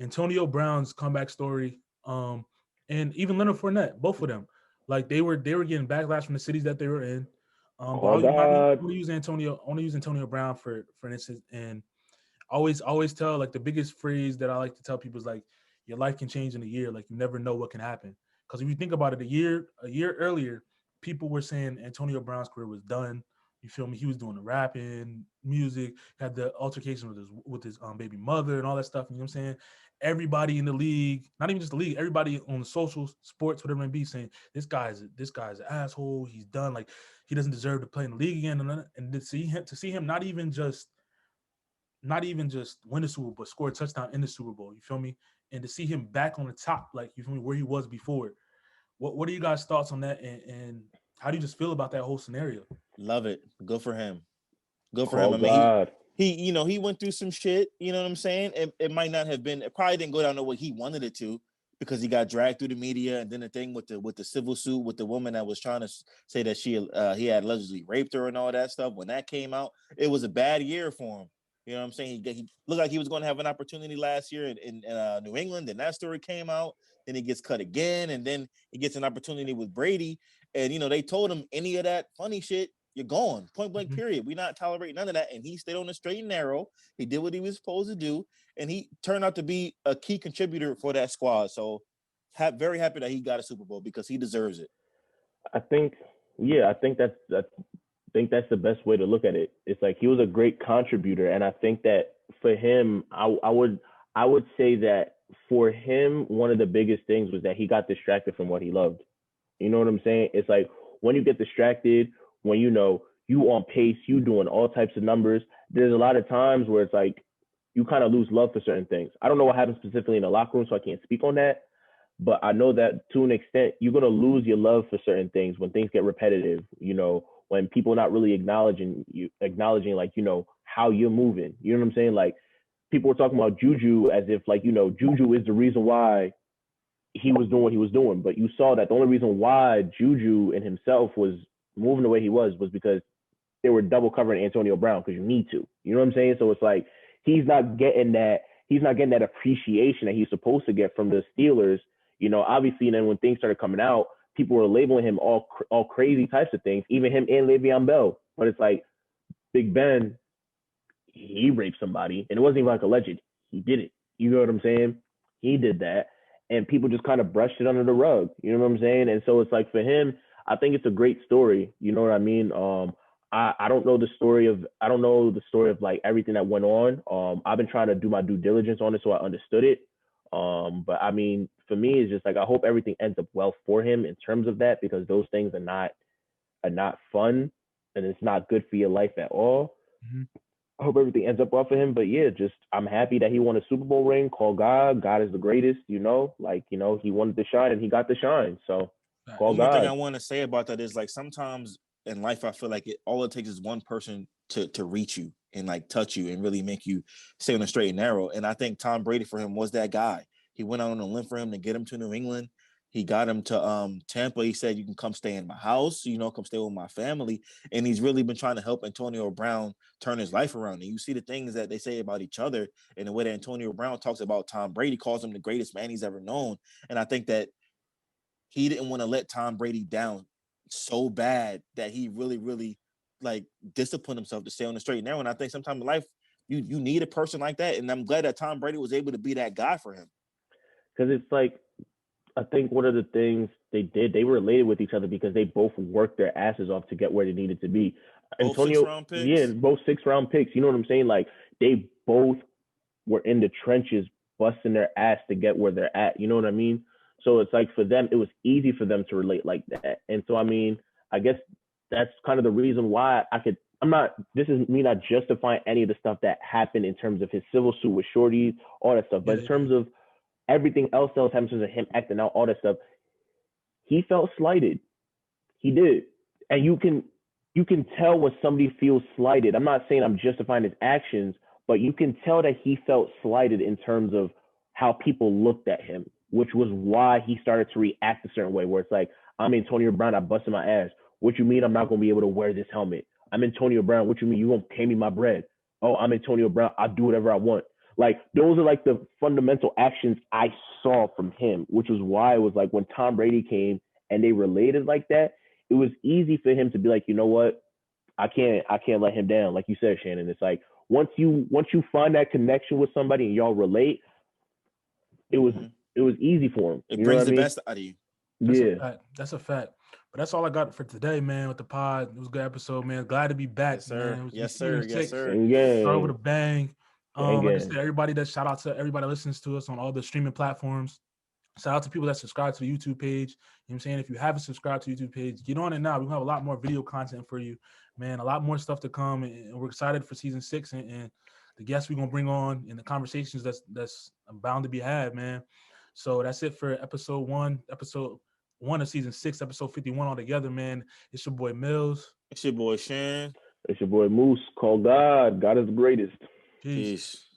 Antonio Brown's comeback story. And even Leonard Fournette, both of them. Like they were getting backlash from the cities that they were in. I want to use Antonio Brown for instance, and always tell like the biggest phrase that I like to tell people is like your life can change in a year. Like you never know what can happen. Because if you think about it, a year earlier, people were saying Antonio Brown's career was done. You feel me? He was doing the rapping, music, had the altercation with his baby mother and all that stuff. You know what I'm saying? Everybody in the league, not even just the league, everybody on the social, sports, whatever it may be, saying this guy's an asshole. He's done. Like he doesn't deserve to play in the league again. And to see him not even just win the Super Bowl, but score a touchdown in the Super Bowl. You feel me? And to see him back on the top, like you feel me, where he was before. What are you guys' thoughts on that? And how do you just feel about that whole scenario? Love it. Good for him. Good for him. I mean, he went through some shit. You know what I'm saying? It might not have been. It probably didn't go down the way he wanted it to, because he got dragged through the media, and then the thing with the civil suit with the woman that was trying to say that he had allegedly raped her and all that stuff. When that came out, it was a bad year for him. You know what I'm saying? He looked like he was going to have an opportunity last year in New England. Then that story came out. Then he gets cut again, and then he gets an opportunity with Brady. And they told him any of that funny shit, you're gone. Point blank. Period. We're not tolerating none of that. And he stayed on the straight and narrow. He did what he was supposed to do, and he turned out to be a key contributor for that squad. So, very happy that he got a Super Bowl because he deserves it. I think that's the best way to look at it. It's like he was a great contributor, and I think that for him, I would say that for him, one of the biggest things was that he got distracted from what he loved. You know what I'm saying? It's like when you get distracted, when you on pace, you doing all types of numbers, there's a lot of times where it's like you kind of lose love for certain things. I don't know what happens specifically in the locker room, so I can't speak on that. But I know that to an extent, you're going to lose your love for certain things when things get repetitive, when people are not really acknowledging like, how you're moving. You know what I'm saying? Like people were talking about Juju as if like, Juju is the reason why he was doing what he was doing. But you saw that the only reason why Juju and himself was moving the way he was because they were double covering Antonio Brown because you need to. You know what I'm saying? So it's like he's not getting that appreciation that he's supposed to get from the Steelers. Obviously, and then when things started coming out, people were labeling him all crazy types of things, even him and Le'Veon Bell. But it's like Big Ben, he raped somebody, and it wasn't even like alleged. He did it. You know what I'm saying? He did that, and people just kind of brushed it under the rug. You know what I'm saying? And so it's like for him, I think it's a great story. You know what I mean? I don't know the story of like everything that went on. I've been trying to do my due diligence on it so I understood it. But I mean, for me, it's just like I hope everything ends up well for him in terms of that, because those things are not fun, and it's not good for your life at all. Mm-hmm. I hope everything ends up well for him. But yeah, just I'm happy that he won a Super Bowl ring. Call God. God is the greatest, you know. Like, you know, he wanted to shine and he got the shine. So call One more God. thing I want to say about that is, like, sometimes in life I feel like all it takes is one person to reach you and like touch you and really make you stay on the straight and narrow. And I think Tom Brady for him was that guy. He went out on a limb for him to get him to New England. He got him to Tampa. He said, "You can come stay in my house, you know, come stay with my family." And he's really been trying to help Antonio Brown turn his life around. And you see the things that they say about each other and the way that Antonio Brown talks about Tom Brady, calls him the greatest man he's ever known. And I think that he didn't want to let Tom Brady down so bad that he really, really like disciplined himself to stay on the straight and narrow. And I think sometimes in life, you need a person like that. And I'm glad that Tom Brady was able to be that guy for him. Because it's like, I think one of the things they did, they related with each other because they both worked their asses off to get where they needed to be. Both Antonio, 6-round picks? yeah, both 6-round picks. You know what I'm saying? Like, they both were in the trenches busting their ass to get where they're at. You know what I mean? So it's like for them, it was easy for them to relate like that. And so, I mean, I guess that's kind of the reason why this is me not justifying any of the stuff that happened in terms of his civil suit with Shorty, all that stuff. But in terms of everything else that was happening, in terms of him acting out, all that stuff, he felt slighted. He did. And you can tell when somebody feels slighted. I'm not saying I'm justifying his actions, but you can tell that he felt slighted in terms of how people looked at him, which was why he started to react a certain way, where it's like, I'm Antonio Brown, I busted my ass. What you mean I'm not going to be able to wear this helmet? I'm Antonio Brown. What you mean you won't pay me my bread? Oh, I'm Antonio Brown. I'll do whatever I want. Like, those are like the fundamental actions I saw from him, which was why it was like when Tom Brady came and they related like that, it was easy for him to be like, you know what? I can't let him down. Like you said, Shannon, it's like once you find that connection with somebody and y'all relate, it was easy for him. It brings the best out of you. That's a fact. But that's all I got for today, man, with the pod. It was a good episode, man. Glad to be back, yes, sir. man. Yes, sir. Yes, sir. Start with a bang. Like I said, shout out to everybody that listens to us on all the streaming platforms. Shout out to people that subscribe to the YouTube page. You know what I'm saying? If you haven't subscribed to the YouTube page, get on it now. We're gonna have a lot more video content for you, man. A lot more stuff to come, and we're excited for season 6 and the guests we're gonna bring on and the conversations that's bound to be had, man. So that's it for episode 1 of season 6, episode 51 altogether, man. It's your boy Millz. It's your boy Shann. It's your boy Moose. Call God. God is the greatest. Peace.